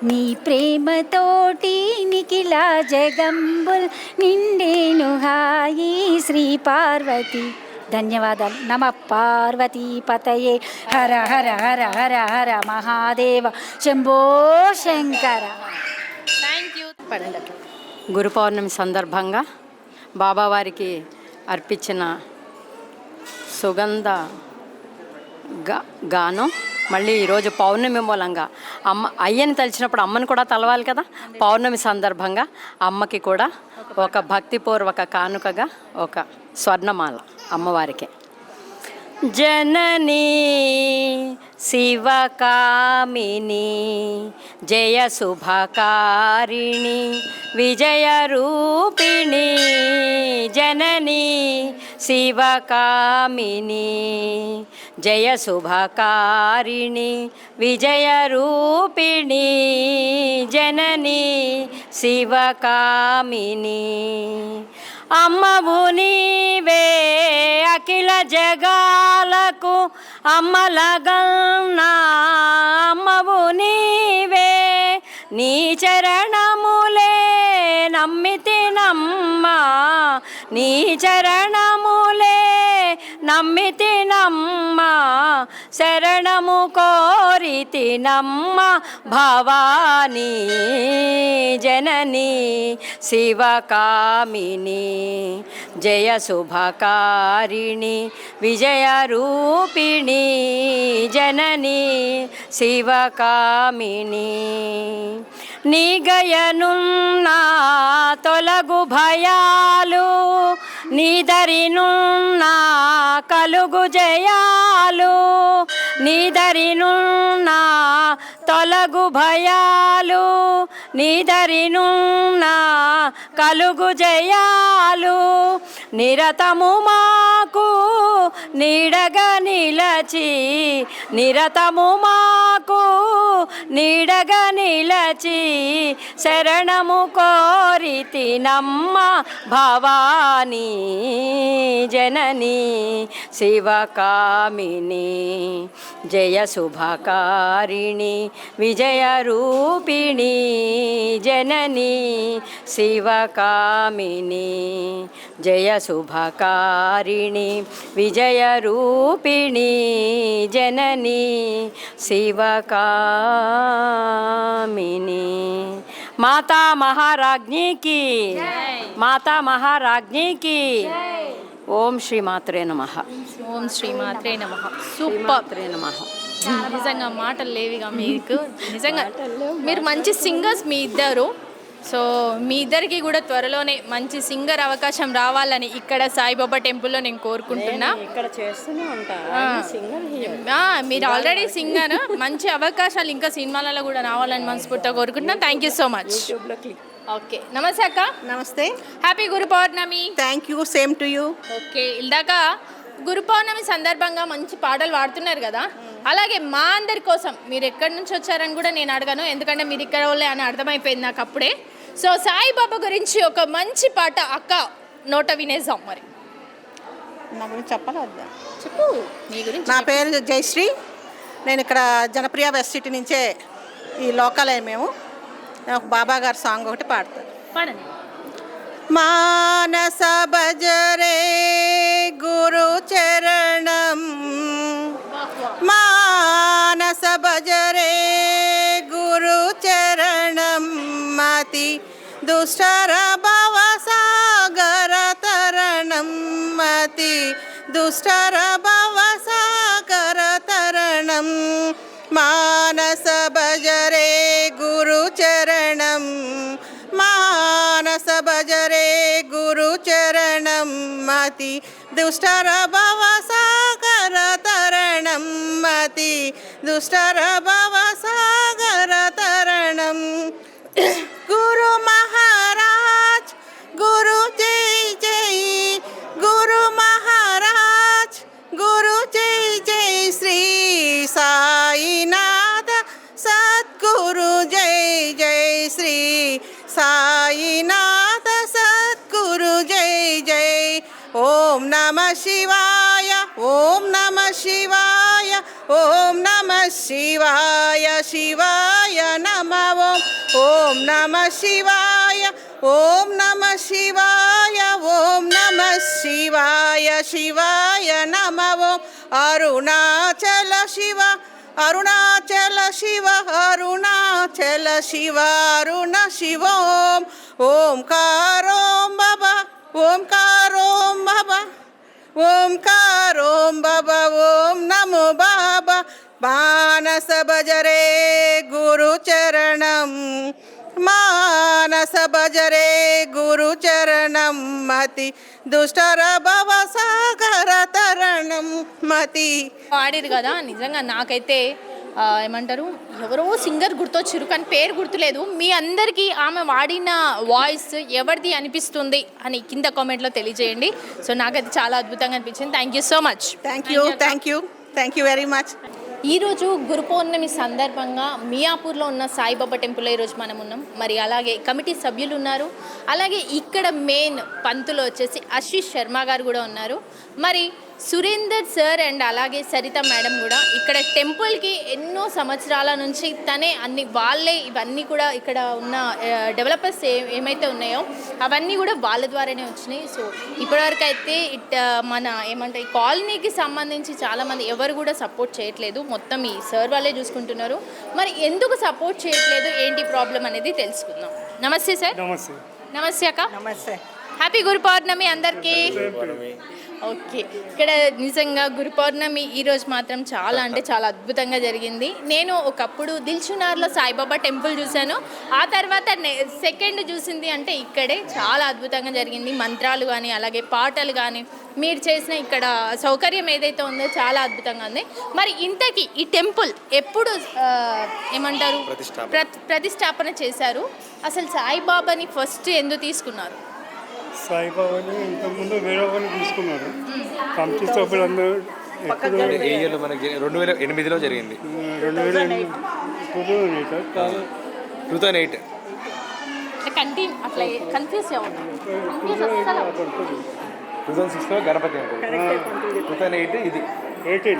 నీ ప్రేమతోటి నిఖిల జగంబుల్ నిండేను హాయి శ్రీ పార్వతీ. ధన్యవాదాలు. నమ పార్వతీ పతయే. హర హర హర హర హర మహాదేవ శంభో శంకర. Thank you. గురు పౌర్ణమి సందర్భంగా బాబావారికి అర్పించిన సుగంధ గానం మళ్ళీ ఈరోజు పౌర్ణమి మూలంగా అయ్యని తలిచినప్పుడు అమ్మని కూడా తలవాలి కదా. పౌర్ణమి సందర్భంగా అమ్మకి కూడా ఒక భక్తిపూర్వక కానుకగా ఒక స్వర్ణమాల అమ్మవారికి. జననీ శివకామిని జయ శుభకారిణి విజయ రూపిణి. జననీ శివకామిని జయ శుభకారిణి విజయ రూపిణి. జననీ శివకామిని అమ్మవు నీవే అఖిల జగాలకు అమ్మలగన్నా. అమ్మవు నీవే నీ చరణములే నమ్మితినమ్మా. నీ చరణములే నమ్మితినమ్మా. శరణము కోరితినమ్మ భవానీ. జననీ శివకామిని జయ శుభకారిణి విజయ రూపిణి. జననీ శివకామిని నీగయనున్నా తొలగు భయాలు, నీదరినున్నా కలుగు జయాలు. నీదరినున్న తొలగు భయాలు, నీదరినున్న కలుగు జయాలు, నిరతము మాకు నీడగా నిలచి, నిరతము మాకు నీడగా నిలచి, శరణము కోరితి నమ్మ భవానీ జనని శివకామిని, జయ శుభకారిణి విజయ రూపిణి జనని శివకామిని, జయ శుభకారిణి విజయ రూపిణి జనని శివకామిని. మాతా మహారాజ్ఞికి, మాతా మహారాజ్ఞికి. ఓం శ్రీ మాత్రే నమః. ఓం శ్రీ మాత్రే నమః. సూపర్. మాత్రే నమః. నిజంగా మాటలు లేవిగా మీకు. నిజంగా మీరు మంచి సింగర్స్ మీ ఇద్దరు. సో మీ ఇద్దరికి కూడా త్వరలోనే మంచి సింగర్ అవకాశం రావాలని ఇక్కడ సాయిబాబా టెంపుల్లో నేను కోరుకుంటున్నా. ఇక్కడ చేస్తూనే ఉంటా. మీరు ఆల్రెడీ సింగర్, మంచి అవకాశాలు ఇంకా సినిమాలలో కూడా రావాలని మనస్ఫూర్తిగా కోరుకుంటున్నా. Thank you so much. Okay, నమస్తే అక్క. నమస్తే. Happy Guru Purnima. Thank you, same to you. Okay, ఇందాక గురు పౌర్ణమి సందర్భంగా మంచి పాటలు పాడుతున్నారు కదా, అలాగే మా అందరి కోసం మీరు ఎక్కడి నుంచి వచ్చారని కూడా నేను అడగను, ఎందుకంటే మీరు ఇక్కడ వాళ్ళే అని అర్థమైపోయింది నాకు అప్పుడే. సో సాయిబాబా గురించి ఒక మంచి పాట అక్క నోట వినేసాం. మరి నా గురించి చెప్పాలా వద్దా? చెప్పు మీ గురించి. నా పేరు జయశ్రీ. నేను ఇక్కడ జనప్రియ వెస్ట్ సిటీ నుంచే, ఈ లోకలే మేము. ఒక బాబా గారి సాంగ్ ఒకటి పాడతాను. పాడండి. మానస భజరే గురు చరణం, మానస భజరే గురు చరణం, మతి దుష్టర భవ సాగర తరణం, మతి దుష్టర భవ సాగర తరణం, మానస భజరే గురు చరణం, మానస భజరే గురు చరణం, మతి దుష్టర భవ సాగర తరణం, మతి దుష్టర భవ సాగర తరణం. గురు మహారాజ్ గురు జై జై, గురు మహారాజ్ గురు జై జై, శ్రీ సాయినాథ సద్గురు జై జై, శ్రీ సాయినాథ సద్గురు జై జై. ఓం నమః శివాయ, ఓం నమః శివాయ, ఓం నమః శివాయ, శివాయ నమః. ఓం నమః శివాయ, ఓం నమః శివాయ, ఓం నమః శివాయ, శివాయ నమః. అరుణాచల శివ, అరుణాచల శివ, అరుణాచల శివ, అరుణ శివోం. ఓంకారోం బాబా, ఓంకారోం బాబా, ఓంకారోం బాబా, ఓం నమో బాబా. మానస భజరే గురు చరణం, మానస భజరే గురు చరణం, మతి దుష్టర భవ సాగర తరణం, మతి. పాడారు కదా, నిజంగా నాకైతే ఏమంటారు, ఎవరో సింగర్ గుర్తొచ్చారు కానీ పేరు గుర్తులేదు. మీ అందరికీ ఆమె వాడిన వాయిస్ ఎవరిది అనిపిస్తుంది అని కింద కామెంట్లో తెలియజేయండి. సో నాకైతే చాలా అద్భుతంగా అనిపించింది. Thank you so much. Thank you, thank you, thank you very much. ఈరోజు గురు పౌర్ణమి సందర్భంగా మియాపూర్లో ఉన్న సాయిబాబా టెంపుల్లో ఈరోజు మనం ఉన్నాం. మరి అలాగే కమిటీ సభ్యులు ఉన్నారు, అలాగే ఇక్కడ మెయిన్ పంతులు వచ్చేసి ఆశీష్ శర్మ గారు కూడా ఉన్నారు. మరి సురేందర్ సార్ అండ్ అలాగే సరిత మేడం కూడా ఇక్కడ టెంపుల్కి ఎన్నో సంవత్సరాల నుంచి తనే అన్ని వాళ్ళే ఇవన్నీ కూడా ఇక్కడ ఉన్న డెవలపర్స్ ఏమైతే ఉన్నాయో అవన్నీ కూడా వాళ్ళ ద్వారానే వచ్చినాయి. సో ఇప్పటివరకు అయితే మన ఏమంటే ఈ కాలనీకి సంబంధించి చాలామంది ఎవరు కూడా సపోర్ట్ చేయట్లేదు, మొత్తం ఈ సార్ వాళ్ళే చూసుకుంటున్నారు. మరి ఎందుకు సపోర్ట్ చేయట్లేదు, ఏంటి ప్రాబ్లం అనేది తెలుసుకుందాం. నమస్తే సార్. నమస్తే. నమస్తే అక్క. నమస్తే. హ్యాపీ గురు పౌర్ణమి అందరికీ. ఓకే, ఇక్కడ నిజంగా గురు పౌర్ణమి ఈరోజు మాత్రం చాలా అంటే చాలా అద్భుతంగా జరిగింది. నేను ఒకప్పుడు దిల్సుఖ్నగర్లో సాయిబాబా టెంపుల్ చూశాను, ఆ తర్వాత సెకండ్ చూసింది అంటే ఇక్కడే చాలా అద్భుతంగా జరిగింది. మంత్రాలు కానీ అలాగే పాటలు కానీ మీరు చేసిన ఇక్కడ సౌకర్యం ఏదైతే ఉందో చాలా అద్భుతంగా ఉంది. మరి ఇంతకీ ఈ టెంపుల్ ఎప్పుడు ఏమంటారు ప్రతిష్టాపన చేశారు? అసలు సాయిబాబాని ఫస్ట్ ఎందుకు తీసుకున్నారు? సాయిబాబాని ఇంతకుముందు వేరే వాళ్ళు తీసుకున్నారు. కమిటీ సభ్యులందరూ ఏ ఇయర్లో మనకి 2008లో జరిగింది. 2008 కన్ఫ్యూజ్ 2006లో గణపతి టెంపుల్, 2008 ఇది 8.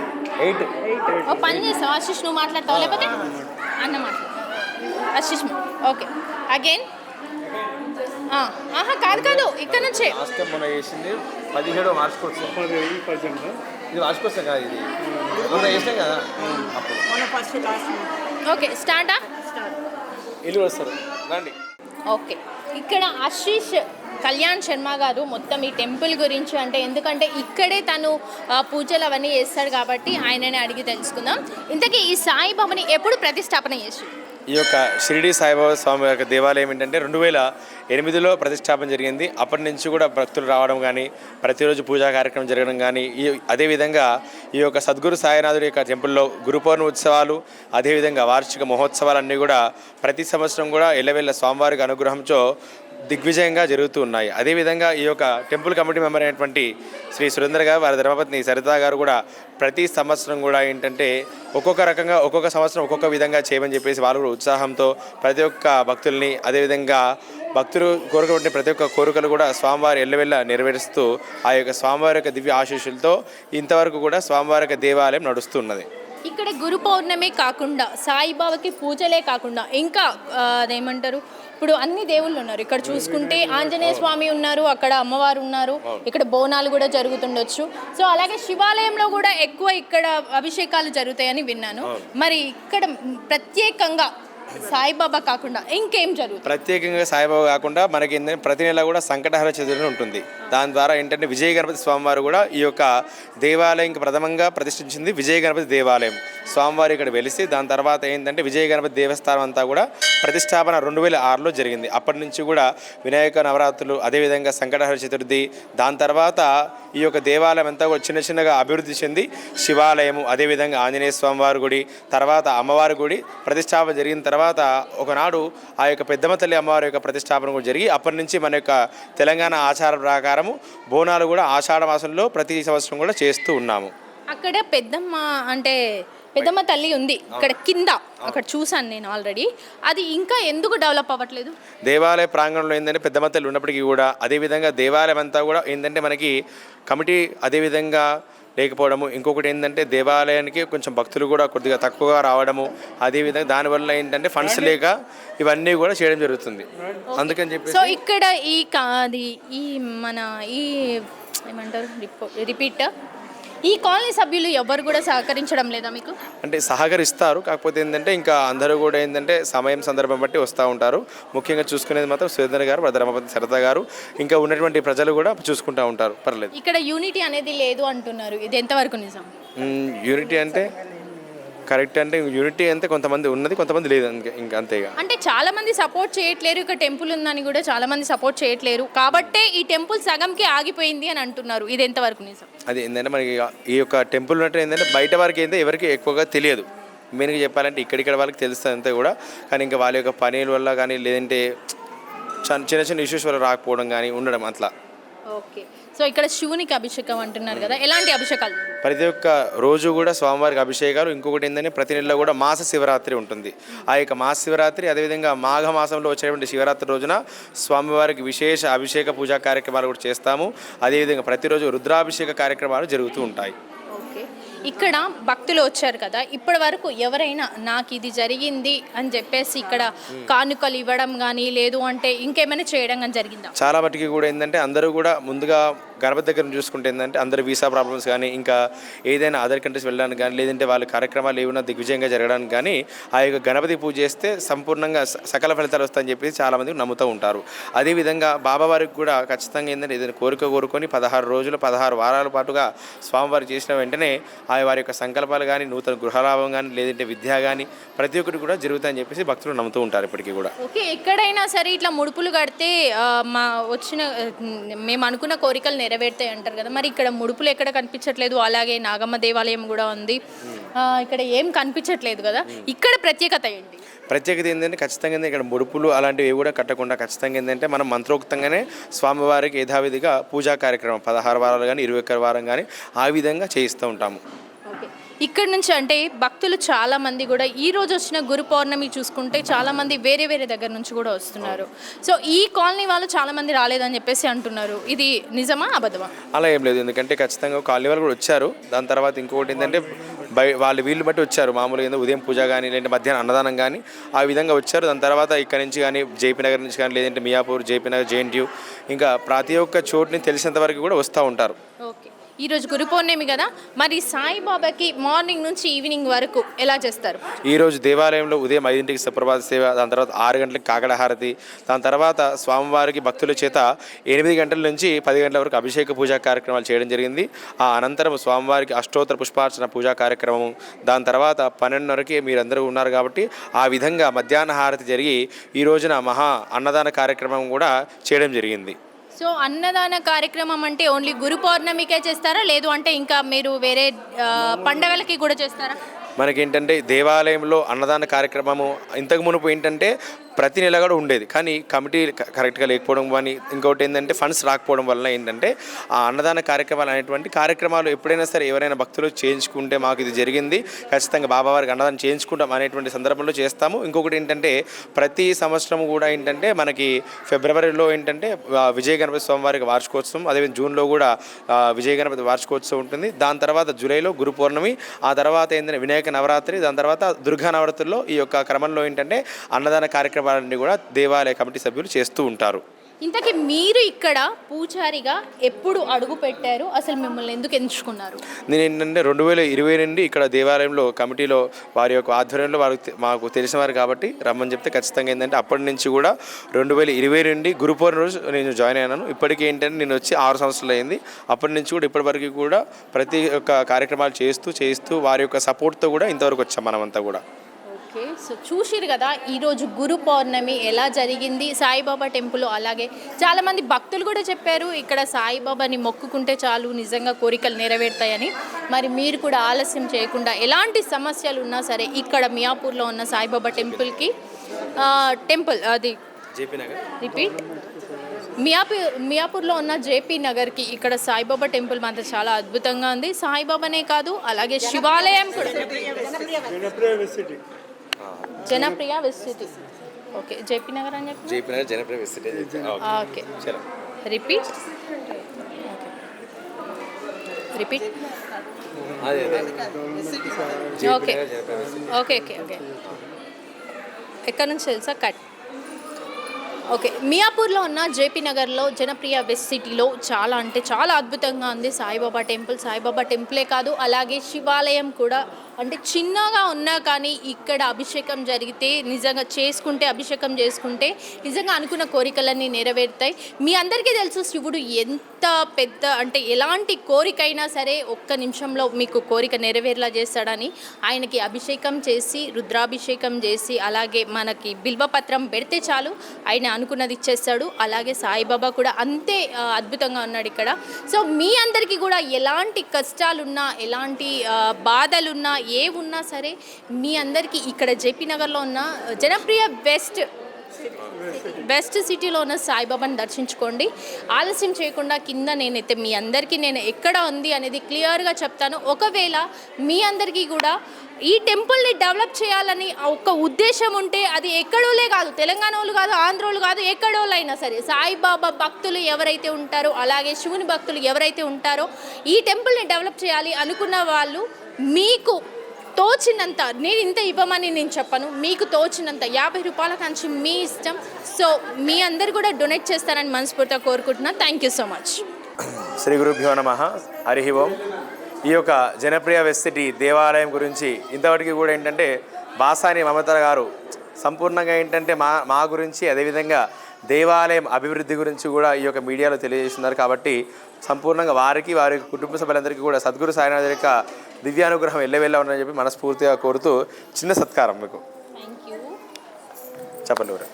పని చేస్తావు ఆశిష్, నువ్వు మాట్లాడతావు లేకపోతే అన్న మాట్లాడు. ఆశిష్ ఓకే అగైన్ కాదు ఇక్కడ నుంచే లాస్ట్ మొన్న చేసింది 17 వార్షికోత్సవం. ఇది వార్షికోత్సవం కాదు, ఇది మొన్న చేసినాం కదా అప్పుడు. ఓకే స్టార్టా ఇల్లు వస్తారు రండి. ఓకే, ఇక్కడ ఆశిష్ కళ్యాణ్ శర్మ గారు మొత్తం ఈ టెంపుల్ గురించి అంటే ఎందుకంటే ఇక్కడే తను పూజలు అవన్నీ చేస్తాడు కాబట్టి ఆయననే అడిగి తెలుసుకుందాం. ఇంతకీ ఈ సాయిబాబాని ఎప్పుడు ప్రతిష్టాపన చేసి? ఈ యొక్క షిరిడి సాయిబాబా స్వామి యొక్క దేవాలయం ఏంటంటే 2008లో ప్రతిష్టాపన జరిగింది. అప్పటి నుంచి కూడా భక్తులు రావడం కానీ ప్రతిరోజు పూజా కార్యక్రమం జరగడం కానీ అదేవిధంగా ఈ యొక్క సద్గురు సాయినాథుడి యొక్క టెంపుల్లో గురు పౌర్ణమి ఉత్సవాలు అదేవిధంగా వార్షిక మహోత్సవాలన్నీ కూడా ప్రతి సంవత్సరం కూడా ఎల్లవెల్ల స్వామివారికి అనుగ్రహంతో దిగ్విజయంగా జరుగుతూ ఉన్నాయి. అదేవిధంగా ఈ యొక్క టెంపుల్ కమిటీ మెంబర్ అయినటువంటి శ్రీ సురేందర్ గారు వారి ధర్మపత్ని సరిత గారు కూడా ప్రతి సంవత్సరం కూడా ఏంటంటే ఒక్కొక్క రకంగా ఒక్కొక్క సంవత్సరం ఒక్కొక్క విధంగా చేయమని చెప్పేసి వాళ్ళు కూడా ఉత్సాహంతో ప్రతి ఒక్క భక్తుల్ని అదేవిధంగా భక్తులు కోరుకునే ప్రతి ఒక్క కోరికలు కూడా స్వామివారి ఎల్లవెల్ల నెరవేరుస్తూ ఆ యొక్క స్వామివారి యొక్క దివ్య ఆశీస్సులతో ఇంతవరకు కూడా స్వామివారి యొక్క దేవాలయం నడుస్తున్నది. ఇక్కడ గురు పౌర్ణమే కాకుండా సాయిబాబాకి పూజలే కాకుండా ఇంకా అదేమంటారు ఇప్పుడు అన్ని దేవుళ్ళు ఉన్నారు. ఇక్కడ చూసుకుంటే ఆంజనేయ స్వామి ఉన్నారు, అక్కడ అమ్మవారు ఉన్నారు, ఇక్కడ బోనాలు కూడా జరుగుతుండొచ్చు. సో అలాగే శివాలయంలో కూడా ఎక్కువ ఇక్కడ అభిషేకాలు జరుగుతాయని విన్నాను. మరి ఇక్కడ ప్రత్యేకంగా సాయిబాబా కాకుండా ఇంకేం జరుగుతుంది? ప్రత్యేకంగా సాయిబాబా కాకుండా మనకి ఏంటంటే ప్రతి నెల కూడా సంకటహర చతుర్థి ఉంటుంది. దాని ద్వారా ఏంటంటే విజయ గణపతి స్వామివారు కూడా ఈ యొక్క దేవాలయంకి ప్రథమంగా ప్రతిష్ఠించింది విజయ గణపతి దేవాలయం. స్వామివారి ఇక్కడ వెలిసి దాని తర్వాత ఏంటంటే విజయ గణపతి దేవస్థానం అంతా కూడా ప్రతిష్టాపన 2006లో జరిగింది. అప్పటి నుంచి కూడా వినాయక నవరాత్రులు అదేవిధంగా సంకటహర చతుర్థి దాని తర్వాత ఈ యొక్క దేవాలయం అంతా కూడా చిన్న చిన్నగా అభివృద్ధి చెంది శివాలయము అదేవిధంగా ఆంజనేయ స్వామివారి గుడి తర్వాత అమ్మవారి గుడి ప్రతిష్టాపన జరిగిన తర్వాత ఒకనాడు ఆ యొక్క పెద్దమ్మ తల్లి అమ్మవారి యొక్క ప్రతిష్టాపన కూడా జరిగి అప్పటి నుంచి మన యొక్క తెలంగాణ ఆచార ప్రకారము బోనాలు కూడా ఆషాఢ మాసంలో ప్రతి సంవత్సరం కూడా చేస్తూ ఉన్నాము. అక్కడ పెద్దమ్మ అంటే పెద్దమ్మ తల్లి ఉంది ఇక్కడ కింద, అక్కడ చూసాను నేను ఆల్రెడీ. అది ఇంకా ఎందుకు డెవలప్ అవ్వట్లేదు? దేవాలయ ప్రాంగణంలో ఏంటంటే పెద్దమ్మ తల్లి ఉన్నప్పటికీ కూడా అదేవిధంగా దేవాలయం అంతా కూడా ఏంటంటే మనకి కమిటీ అదేవిధంగా లేకపోవడము, ఇంకొకటి ఏంటంటే దేవాలయానికి కొంచెం భక్తులు కూడా కొద్దిగా తక్కువగా రావడము, అదేవిధంగా దానివల్ల ఏంటంటే ఫండ్స్ లేక ఇవన్నీ కూడా చేయడం జరుగుతుంది. అందుకని చెప్పి సో ఇక్కడ ఈ మన ఈ ఏమంటారు రిపీట్ ఈ కాలనీ సభ్యులు ఎవరు కూడా సహకరించడం లేదా మీకు? అంటే సహకరిస్తారు, కాకపోతే ఏంటంటే ఇంకా అందరూ కూడా ఏంటంటే సమయం సందర్భం బట్టి వస్తూ ఉంటారు. ముఖ్యంగా చూసుకునేది మాత్రం సురేందర్ గారు ధర్మపతి సరిత గారు ఇంకా ఉన్నటువంటి ప్రజలు కూడా చూసుకుంటూ ఉంటారు. పర్లేదు. ఇక్కడ యూనిటీ అనేది లేదు అంటున్నారు, ఇది ఎంతవరకు నిజం? యూనిటీ అంటే కరెక్ట్ అంటే యూనిటీ అంటే కొంతమంది ఉన్నది కొంతమంది లేదు ఇంకా అంతేగా. అంటే చాలా మంది సపోర్ట్ చేయట్లేరు, ఇక్కడ టెంపుల్ ఉందని కూడా చాలా మంది సపోర్ట్ చేయట్లేరు కాబట్టే ఈ టెంపుల్ సగంకి ఆగిపోయింది అని అంటున్నారు, ఇది ఎంతవరకు నిజం? అది ఏంటంటే మనకి ఈ యొక్క టెంపుల్ ఉన్నట్టు ఏంటంటే బయట వారికి ఏంటంటే ఎవరికి ఎక్కువగా తెలియదు. మెయిన్గా చెప్పాలంటే ఇక్కడిక్కడ వాళ్ళకి తెలుస్తుంది అంతే కూడా, కానీ ఇంకా వాళ్ళ యొక్క పనుల వల్ల కానీ లేదంటే చిన్న చిన్న ఇష్యూస్ వల్ల రాకపోవడం కానీ ఉండడం అట్లా. ఓకే, సో ఇక్కడ శివునికి అభిషేకం అంటున్నారు కదా, ఎలాంటి అభిషేకాలు? ప్రతి ఒక్క రోజు కూడా స్వామివారికి అభిషేకాలు. ఇంకొకటి ఏంటంటే ప్రతి నెలలో కూడా మాస శివరాత్రి ఉంటుంది. ఆ యొక్క మాస శివరాత్రి అదేవిధంగా మాఘ మాసంలో వచ్చేటువంటి శివరాత్రి రోజున స్వామివారికి విశేష అభిషేక పూజా కార్యక్రమాలు కూడా చేస్తాము. అదేవిధంగా ప్రతిరోజు రుద్రాభిషేక కార్యక్రమాలు జరుగుతూ ఉంటాయి. ఓకే, ఇక్కడ భక్తులు వచ్చారు కదా, ఇప్పటి వరకు ఎవరైనా నాకు ఇది జరిగింది అని చెప్పేసి ఇక్కడ కానుకలు ఇవ్వడం కానీ లేదు అంటే ఇంకేమైనా చేయడం కానీ జరిగిందా? చాలా మటుకి కూడా ఏంటంటే అందరూ కూడా ముందుగా గణపతి దగ్గర చూసుకుంటే ఏంటంటే అందరు వీసా ప్రాబ్లమ్స్ కానీ ఇంకా ఏదైనా అదర్ కంట్రీస్ వెళ్ళడానికి కానీ లేదంటే వాళ్ళ కార్యక్రమాలు ఏమైనా దిగ్విజయంగా జరగడానికి కానీ ఆ యొక్క గణపతి పూజ చేస్తే సంపూర్ణంగా సకల ఫలితాలు వస్తాయని చెప్పి చాలామంది నమ్ముతూ ఉంటారు. అదేవిధంగా బాబావారికి కూడా ఖచ్చితంగా ఏంటంటే ఏదైనా కోరిక కోరుకొని 16 రోజులు 16 వారాల పాటుగా స్వామివారికి చేసిన వెంటనే వారి యొక్క సంకల్పాలు కానీ నూతన గృహలాభం కానీ లేదంటే విద్య కానీ ప్రతి ఒక్కటి కూడా జరుగుతాయని చెప్పేసి భక్తులు నమ్ముతూ ఉంటారు ఇప్పటికీ కూడా. ఓకే, ఎక్కడైనా సరే ఇట్లా ముడుపులు కడితే మా వచ్చిన మేము అనుకున్న కోరికలు నెరవేరుతాయి అంటారు కదా, మరి ఇక్కడ ముడుపులు ఎక్కడ కనిపించట్లేదు, అలాగే నాగమ్మ దేవాలయం కూడా ఉంది, ఇక్కడ ఏం కనిపించట్లేదు కదా, ఇక్కడ ప్రత్యేకత ఏంటి? ప్రత్యేకత ఏంటంటే ఖచ్చితంగా ఇక్కడ ముడుపులు అలాంటివి కూడా కట్టకుండా ఖచ్చితంగా ఏంటంటే మనం మంత్రోక్తంగానే స్వామివారికి యథావిధిగా పూజా కార్యక్రమం 16 వారాలు కానీ 21 వారం కానీ ఆ విధంగా చేయిస్తూ ఉంటాము. ఇక్కడ నుంచి అంటే భక్తులు చాలా మంది కూడా ఈ రోజు వచ్చిన గురు పౌర్ణమి చూసుకుంటే చాలా మంది వేరే వేరే దగ్గర నుంచి కూడా వస్తున్నారు. సో ఈ కాలనీ వాళ్ళు చాలా మంది రాలేదని చెప్పేసి అంటున్నారు, ఇది నిజమా అబద్ధమా? అలా ఏం లేదు, ఎందుకంటే ఖచ్చితంగా కాలనీ వాళ్ళు కూడా వచ్చారు. దాని తర్వాత ఇంకొకటి ఏంటంటే వాళ్ళు వీళ్ళు బట్టి వచ్చారు. మామూలుగా ఉదయం పూజ కానీ లేదంటే మధ్యాహ్నం అన్నదానం కానీ ఆ విధంగా వచ్చారు. దాని తర్వాత ఇక్కడ నుంచి కానీ జేపీ నగర్ నుంచి కానీ లేదంటే మియాపూర్, జేపీ నగర్, జేఎన్టీయూ ఇంకా ప్రతి ఒక్క చోటుని తెలిసినంత వరకు కూడా వస్తూ ఉంటారు. ఓకే, ఈరోజు గురు పౌర్ణమి కదా, మరి సాయిబాబాకి మార్నింగ్ నుంచి ఈవినింగ్ వరకు ఎలా చేస్తారు? ఈరోజు దేవాలయంలో ఉదయం 5ంటికి సుప్రభాత సేవ, దాని తర్వాత 6 గంటలకు కాకడ హారతి, దాని తర్వాత స్వామివారికి భక్తుల చేత 8 గంటల నుంచి 10 గంటల వరకు అభిషేక పూజా కార్యక్రమాలు చేయడం జరిగింది. ఆ అనంతరం స్వామివారికి అష్టోత్తర పుష్పార్చన పూజా కార్యక్రమం, దాని తర్వాత 12:30కి మీరందరూ ఉన్నారు కాబట్టి ఆ విధంగా మధ్యాహ్న హారతి జరిగి ఈ రోజున మహా అన్నదాన కార్యక్రమం కూడా చేయడం జరిగింది. సో అన్నదాన కార్యక్రమం అంటే ఓన్లీ గురు పౌర్ణమికే చేస్తారా, లేదు అంటే ఇంకా మీరు వేరే పండగలకి కూడా చేస్తారా? మనకేంటంటే దేవాలయంలో అన్నదాన కార్యక్రమము ఇంతకు మునుపు ఏంటంటే ప్రతి నెల కూడా ఉండేది, కానీ కమిటీ కరెక్ట్గా లేకపోవడం కానీ ఇంకోటి ఏంటంటే ఫండ్స్ రాకపోవడం వల్ల ఏంటంటే ఆ అన్నదాన కార్యక్రమాలు అనేటువంటి కార్యక్రమాలు ఎప్పుడైనా సరే ఎవరైనా భక్తులు చేయించుకుంటే మాకు ఇది జరిగింది ఖచ్చితంగా బాబావారికి అన్నదానం చేయించుకుంటాం అనేటువంటి సందర్భంలో చేస్తాము. ఇంకొకటి ఏంటంటే ప్రతి సంవత్సరం కూడా ఏంటంటే మనకి ఫిబ్రవరిలో ఏంటంటే విజయ గణపతి స్వామివారికి వార్షికోత్సవం, అదేవిధంగా జూన్లో కూడా విజయ గణపతి వార్షికోత్సవం ఉంటుంది. దాని తర్వాత జూలైలో గురు పౌర్ణమి, ఆ తర్వాత ఏంటంటే వినాయక నవరాత్రి, దాని తర్వాత దుర్గా నవరాత్రుల్లో ఈ యొక్క క్రమంలో ఏంటంటే అన్నదాన కార్యక్రమాలన్నీ కూడా దేవాలయ కమిటీ సభ్యులు చేస్తూ ఉంటారు. ఇంతకీ మీరు ఇక్కడ పూజారిగా ఎప్పుడు అడుగు పెట్టారు, అసలు మిమ్మల్ని ఎందుకు ఎంచుకున్నారు? నేను ఏంటంటే 2020 నుండి ఇక్కడ దేవాలయంలో కమిటీలో వారి యొక్క ఆధ్వర్యంలో మాకు తెలిసిన వారు కాబట్టి రమ్మని చెప్తే ఖచ్చితంగా ఏంటంటే అప్పటి నుంచి కూడా 2020 నుండి గురు పౌర్ణమి రోజు నేను జాయిన్ అయ్యాను. ఇప్పటికీ ఏంటంటే నేను వచ్చి 6 సంవత్సరాలు అయింది. అప్పటి నుంచి కూడా ఇప్పటి వరకు కూడా ప్రతి ఒక్క కార్యక్రమాలు చేస్తూ వారి యొక్క సపోర్ట్తో కూడా ఇంతవరకు వచ్చాం మనమంతా కూడా. ఓకే, సో చూసిరు కదా ఈరోజు గురు పౌర్ణమి ఎలా జరిగింది సాయిబాబా టెంపుల్. అలాగే చాలామంది భక్తులు కూడా చెప్పారు ఇక్కడ సాయిబాబాని మొక్కుకుంటే చాలు నిజంగా కోరికలు నెరవేరుతాయని. మరి మీరు కూడా ఆలస్యం చేయకుండా ఎలాంటి సమస్యలు ఉన్నా సరే ఇక్కడ మియాపూర్లో ఉన్న సాయిబాబా టెంపుల్కి టెంపుల్ అది రిపీట్ మియాపూర్లో ఉన్న జేపీ నగర్కి ఇక్కడ సాయిబాబా టెంపుల్ మాత్రం చాలా అద్భుతంగా ఉంది. సాయిబాబానే కాదు అలాగే శివాలయం కూడా Janapriya west city. Okay, JP Nagar అని చెప్పి JP Nagar Janapriya west city. Okay, repeat okay okay okay okay ఎక్కడి నుంచి తెలుసా కట్. ఓకే, మియాపూర్లో ఉన్న జేపీ నగర్లో జనప్రియ వెస్ట్ సిటీలో చాలా అంటే చాలా అద్భుతంగా ఉంది సాయిబాబా టెంపుల్. సాయిబాబా టెంపులే కాదు అలాగే శివాలయం కూడా, అంటే చిన్నగా ఉన్నా కానీ ఇక్కడ అభిషేకం జరిగితే నిజంగా అభిషేకం చేసుకుంటే నిజంగా అనుకున్న కోరికలన్నీ నెరవేరుతాయి. మీ అందరికీ తెలుసు శివుడు ఎంత పెద్ద, అంటే ఎలాంటి కోరికైనా సరే ఒక్క నిమిషంలో మీకు కోరిక నెరవేరేలా చేస్తాడని. ఆయనకి అభిషేకం చేసి రుద్రాభిషేకం చేసి అలాగే మనకి బిల్వపత్రం పెడితే చాలు ఆయన అనుకున్నది ఇచ్చేస్తాడు. అలాగే సాయిబాబా కూడా అంతే అద్భుతంగా ఉన్నాడు ఇక్కడ. సో మీ అందరికీ కూడా ఎలాంటి కష్టాలున్నా ఎలాంటి బాధలున్నా ఏవున్నా సరే మీ అందరికీ ఇక్కడ జేపీ నగర్లో ఉన్న జనప్రియ వెస్ట్ సిటీలో ఉన్న సాయిబాబాని దర్శించుకోండి. ఆలస్యం చేయకుండా కింద నేనైతే మీ అందరికీ నేను ఎక్కడ ఉంది అనేది క్లియర్గా చెప్తాను. ఒకవేళ మీ అందరికీ కూడా ఈ టెంపుల్ని డెవలప్ చేయాలని ఒక ఉద్దేశం ఉంటే అది ఎక్కడోలే కాదు, తెలంగాణ వాళ్ళు కాదు, ఆంధ్రోళ్ళు కాదు, ఎక్కడోళ్ళైనా సరే సాయిబాబా భక్తులు ఎవరైతే ఉంటారో అలాగే శివుని భక్తులు ఎవరైతే ఉంటారో ఈ టెంపుల్ని డెవలప్ చేయాలి అనుకున్న వాళ్ళు మీకు తోచినంత, నేను ఇంత ఇవ్వమని నేను చెప్పను, మీకు తోచినంత 50 రూపాయల కంచి మీ ఇష్టం. సో మీ అందరు కూడా డొనేట్ చేస్తారని మనస్ఫూర్తిగా కోరుకుంటున్నాను. Thank you so much. శ్రీ గురుభ్యో నమః. హరి ఓం. ఈ యొక్క జనప్రియ వెస్సిటీ దేవాలయం గురించి ఇంతవరకు కూడా ఏంటంటే బాసాని మమత గారు సంపూర్ణంగా ఏంటంటే మా గురించి, అదేవిధంగా దేవాలయం అభివృద్ధి గురించి కూడా ఈ యొక్క మీడియాలో తెలియజేస్తున్నారు. కాబట్టి సంపూర్ణంగా వారికి, వారి కుటుంబ సభ్యులందరికీ కూడా సద్గురు సాయినాథ్ యొక్క దివ్యానుగ్రహం ఎల్లవెళ్ళ ఉందని చెప్పి మనస్ఫూర్తిగా కోరుతూ చిన్న సత్కారం మీకు. చెప్పండి ఎవరు.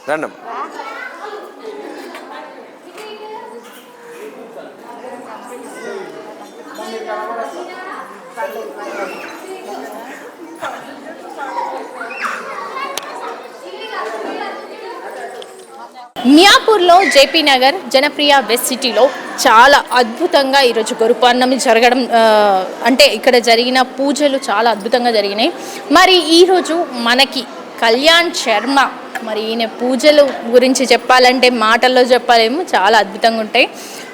రండి. మియాపూర్లో జేపీ నగర్ జనప్రియ వెస్ట్ సిటీలో చాలా అద్భుతంగా ఈరోజు గురు పౌర్ణమి జరగడం, అంటే ఇక్కడ జరిగిన పూజలు చాలా అద్భుతంగా జరిగినాయి. మరి ఈరోజు మనకి కళ్యాణ్ శర్మ, మరి ఈయన పూజలు గురించి చెప్పాలంటే మాటల్లో చెప్పలేము, చాలా అద్భుతంగా ఉంటాయి.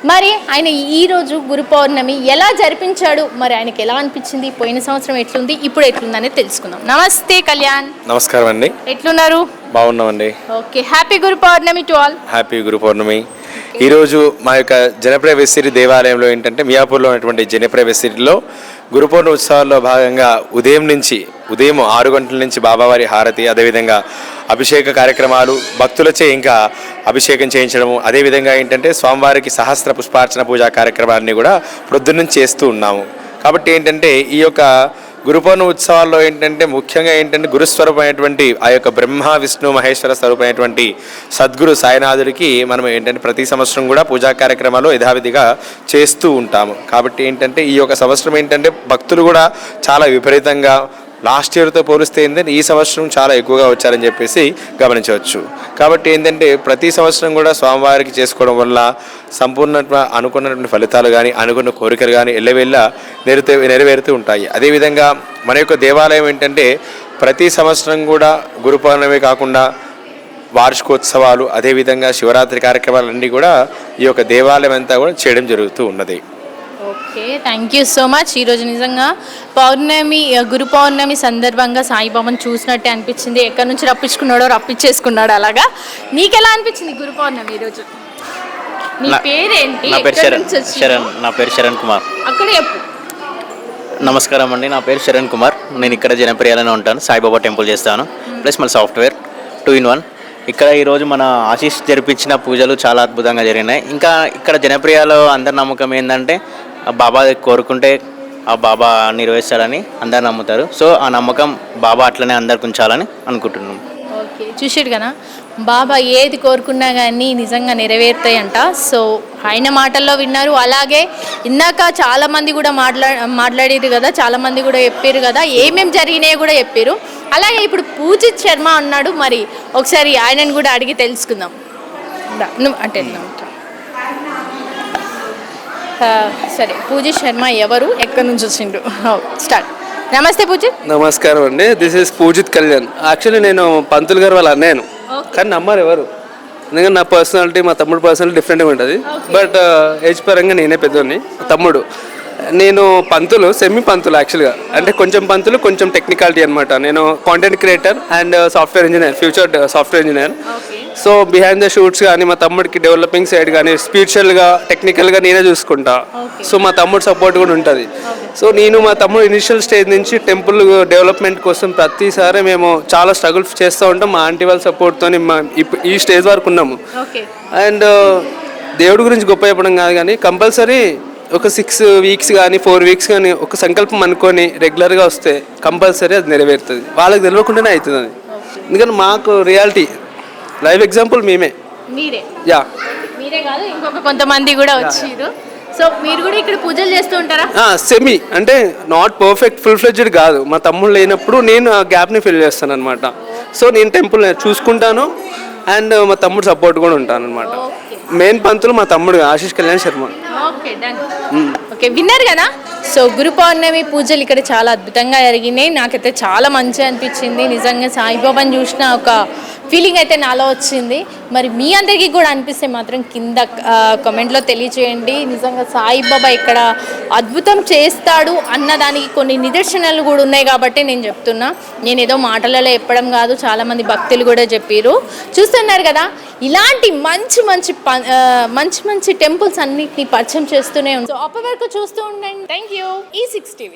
మరి ఆయన ఈరోజు గురు పౌర్ణమి ఎలా జరిపించాడు, మరి ఆయనకి ఎలా అనిపించింది, పోయిన సంవత్సరం ఎట్లుంది, ఇప్పుడు ఎట్లుంది అనేది తెలుసుకుందాం. నమస్తే కళ్యాణ్. నమస్కారం అండి. ఎట్లున్నారు? బాగున్నామండి. Okay, happy Guru Purnima to all. Happy Guru Purnima. ఈరోజు మా యొక్క జనప్రియ వెస్ట్ సిటీ దేవాలయంలో ఏంటంటే మియాపూర్లో ఉన్నటువంటి జనప్రియ వెస్ట్ సిటీలో గురు పౌర్ణమి ఉత్సవాల్లో భాగంగా ఉదయం 6 గంటల నుంచి బాబావారి హారతి, అదేవిధంగా అభిషేక కార్యక్రమాలు, భక్తులచే ఇంకా అభిషేకం చేయించడము, అదేవిధంగా ఏంటంటే స్వామివారికి సహస్ర పుష్పార్చన పూజా కార్యక్రమాన్ని కూడా ప్రొద్దున్నుంచి చేస్తూ ఉన్నాము. కాబట్టి ఏంటంటే ఈ యొక్క గురు పౌర్ణమి ఉత్సవాల్లో ఏంటంటే ముఖ్యంగా ఏంటంటే గురుస్వరూపమైనటువంటి ఆ యొక్క బ్రహ్మ విష్ణు మహేశ్వర స్వరూపమైనటువంటి సద్గురు సాయినాథుడికి మనం ఏంటంటే ప్రతి సంవత్సరం కూడా పూజా కార్యక్రమాలు యథావిధిగా చేస్తూ ఉంటాము. కాబట్టి ఏంటంటే ఈ యొక్క సంవత్సరం ఏంటంటే భక్తులు కూడా చాలా విపరీతంగా లాస్ట్ ఇయర్తో పోలిస్తే ఏంటంటే ఈ సంవత్సరం చాలా ఎక్కువగా వచ్చారని చెప్పేసి గమనించవచ్చు. కాబట్టి ఏంటంటే ప్రతి సంవత్సరం కూడా స్వామివారికి చేసుకోవడం వల్ల సంపూర్ణ అనుకున్నటువంటి ఫలితాలు కానీ, అనుకున్న కోరికలు కానీ ఎల్లవెళ్ళ నెరవేరుతూ ఉంటాయి. అదేవిధంగా మన యొక్క దేవాలయం ఏంటంటే ప్రతి సంవత్సరం కూడా గురు పౌర్ణమి కాకుండా వార్షికోత్సవాలు, అదేవిధంగా శివరాత్రి కార్యక్రమాలన్నీ కూడా ఈ యొక్క దేవాలయం అంతా కూడా చేయడం జరుగుతూ ఉన్నది. Okay, thank you so much. ఈరోజు నిజంగా పౌర్ణమి, గురు పౌర్ణమి సందర్భంగా సాయిబాబాను చూసినట్టే అనిపించింది. ఎక్కడి నుంచి రప్పించేసుకున్నాడు అలాగా. నీకు ఎలా అనిపించింది గురు పౌర్ణమి ఈరోజు? నీ పేరేంటి? నా పేరు శరణ్ కుమార్. అక్కడ చెప్పు. నమస్కారం అండి, నా పేరు శరణ్ కుమార్. నేను ఇక్కడ జనప్రియలోనే ఉంటాను. సాయిబాబా టెంపుల్ చేస్తాను, ప్లస్ మన సాఫ్ట్వేర్ 2-in-1. ఇక్కడ ఈరోజు మన ఆశీష్ జరిపించిన పూజలు చాలా అద్భుతంగా జరిగినాయి. ఇంకా ఇక్కడ జనప్రియలో అందరి నమ్మకం ఏంటంటే బాబా కోరుకుంటే ఆ బాబా నెరవేర్చాలని అందరు నమ్ముతారు. సో ఆ నమ్మకం బాబా అట్లనే అందరికి ఉంచాలని అనుకుంటున్నాం. ఓకే, చూసాడు కదా, బాబా ఏది కోరుకున్నా కానీ నిజంగా నెరవేరుతాయంట. సో ఆయన మాటల్లో విన్నారు. అలాగే ఇందాక చాలామంది కూడా మాట్లాడేది కదా, చాలామంది కూడా చెప్పారు కదా, ఏమేమి జరిగినాయో కూడా చెప్పారు. అలాగే ఇప్పుడు పూజిత్ శర్మ అన్నాడు, మరి ఒకసారి ఆయనను కూడా అడిగి తెలుసుకుందాం. నువ్వు అంటే సరే, పూజిత్ శర్మ ఎవరు, ఎక్కడి నుంచి వచ్చిండు? స్టార్ట్. నమస్తే పూజిత్. నమస్కారం అండి, this is Poojith Kalyan. Actually నేను పంతులు గారు వాళ్ళ అన్నయ్యను, కానీ నమ్మరు ఎవరు, ఎందుకంటే నా పర్సనాలిటీ మా తమ్ముడు పర్సనాలిటీ డిఫరెంట్గా ఉంటుంది. బట్ ఏజ్ పరంగా నేనే పెద్దోని, తమ్ముడు. నేను పంతులు, సెమీ పంతులు యాక్చువల్గా, అంటే కొంచెం పంతులు కొంచెం టెక్నికాలిటీ అనమాట. నేను content creator and software engineer, future software engineer. So behind the shoots కానీ మా తమ్ముడికి డెవలపింగ్ సైడ్ కానీ స్పిరిచువల్గా టెక్నికల్గా నేనే చూసుకుంటా. సో మా తమ్ముడు సపోర్ట్ కూడా ఉంటుంది. సో నేను మా తమ్ముడు ఇనిషియల్ స్టేజ్ నుంచి టెంపుల్ డెవలప్మెంట్ కోసం ప్రతిసారి మేము చాలా స్ట్రగుల్ చేస్తూ ఉంటాం. మా ఆంటీ వాళ్ళ సపోర్ట్తో ఈ స్టేజ్ వరకు ఉన్నాము. అండ్ దేవుడి గురించి గొప్ప చెప్పడం కాదు, కానీ కంపల్సరీ ఒక 6 weeks కానీ 4 weeks కానీ ఒక సంకల్పం అనుకొని రెగ్యులర్గా వస్తే కంపల్సరీ అది నెరవేరుతుంది. వాళ్ళకి తెలియకుండానే అవుతుంది అది. ఎందుకంటే మాకు రియాలిటీ లైవ్ ఎగ్జాంపుల్ మీరే కాదు, ఇంకొక కొంతమంది కూడా వచ్చారు. సో మీరు కూడా ఇక్కడ పూజలు చేస్తూ ఉంటారా? సెమీ, అంటే నాట్ పర్ఫెక్ట్, ఫుల్ ఫ్లెడ్జ్డ్ కాదు. మా తమ్ముడు లేనప్పుడు నేను ఆ గ్యాప్ని ఫిల్ చేస్తాను అనమాట. సో నేను టెంపుల్ చూసుకుంటాను అండ్ మా తమ్ముడు సపోర్ట్ కూడా ఉంటాను అనమాట. మెయిన్ పంతులు మా తమ్ముడు Ashish Kalyan Sharma. Okay, done. Okay, విన్నారు కదా, సో గురు పౌర్ణమి పూజలు ఇక్కడ చాలా అద్భుతంగా జరిగినాయి. నాకైతే చాలా మంచిగా అనిపించింది. నిజంగా సాయిబాబాని చూసిన ఒక ఫీలింగ్ అయితే నాలో వచ్చింది. మరి మీ అందరికీ కూడా అనిపిస్తే మాత్రం కింద కామెంట్లో తెలియచేయండి. నిజంగా సాయిబాబా ఇక్కడ అద్భుతం చేస్తాడు అన్నదానికి కొన్ని నిదర్శనాలు కూడా ఉన్నాయి కాబట్టి నేను చెప్తున్నా. నేను ఏదో మాటలలో చెప్పడం కాదు, చాలామంది భక్తులు కూడా చెప్పారు. చూస్తున్నారు కదా, ఇలాంటి మంచి మంచి టెంపుల్స్ అన్నిటిని పరిచయం చేస్తూనే ఉంటాం. సో అప్పటి వరకు చూస్తూ ఉండండి. Thank you. E6 TV.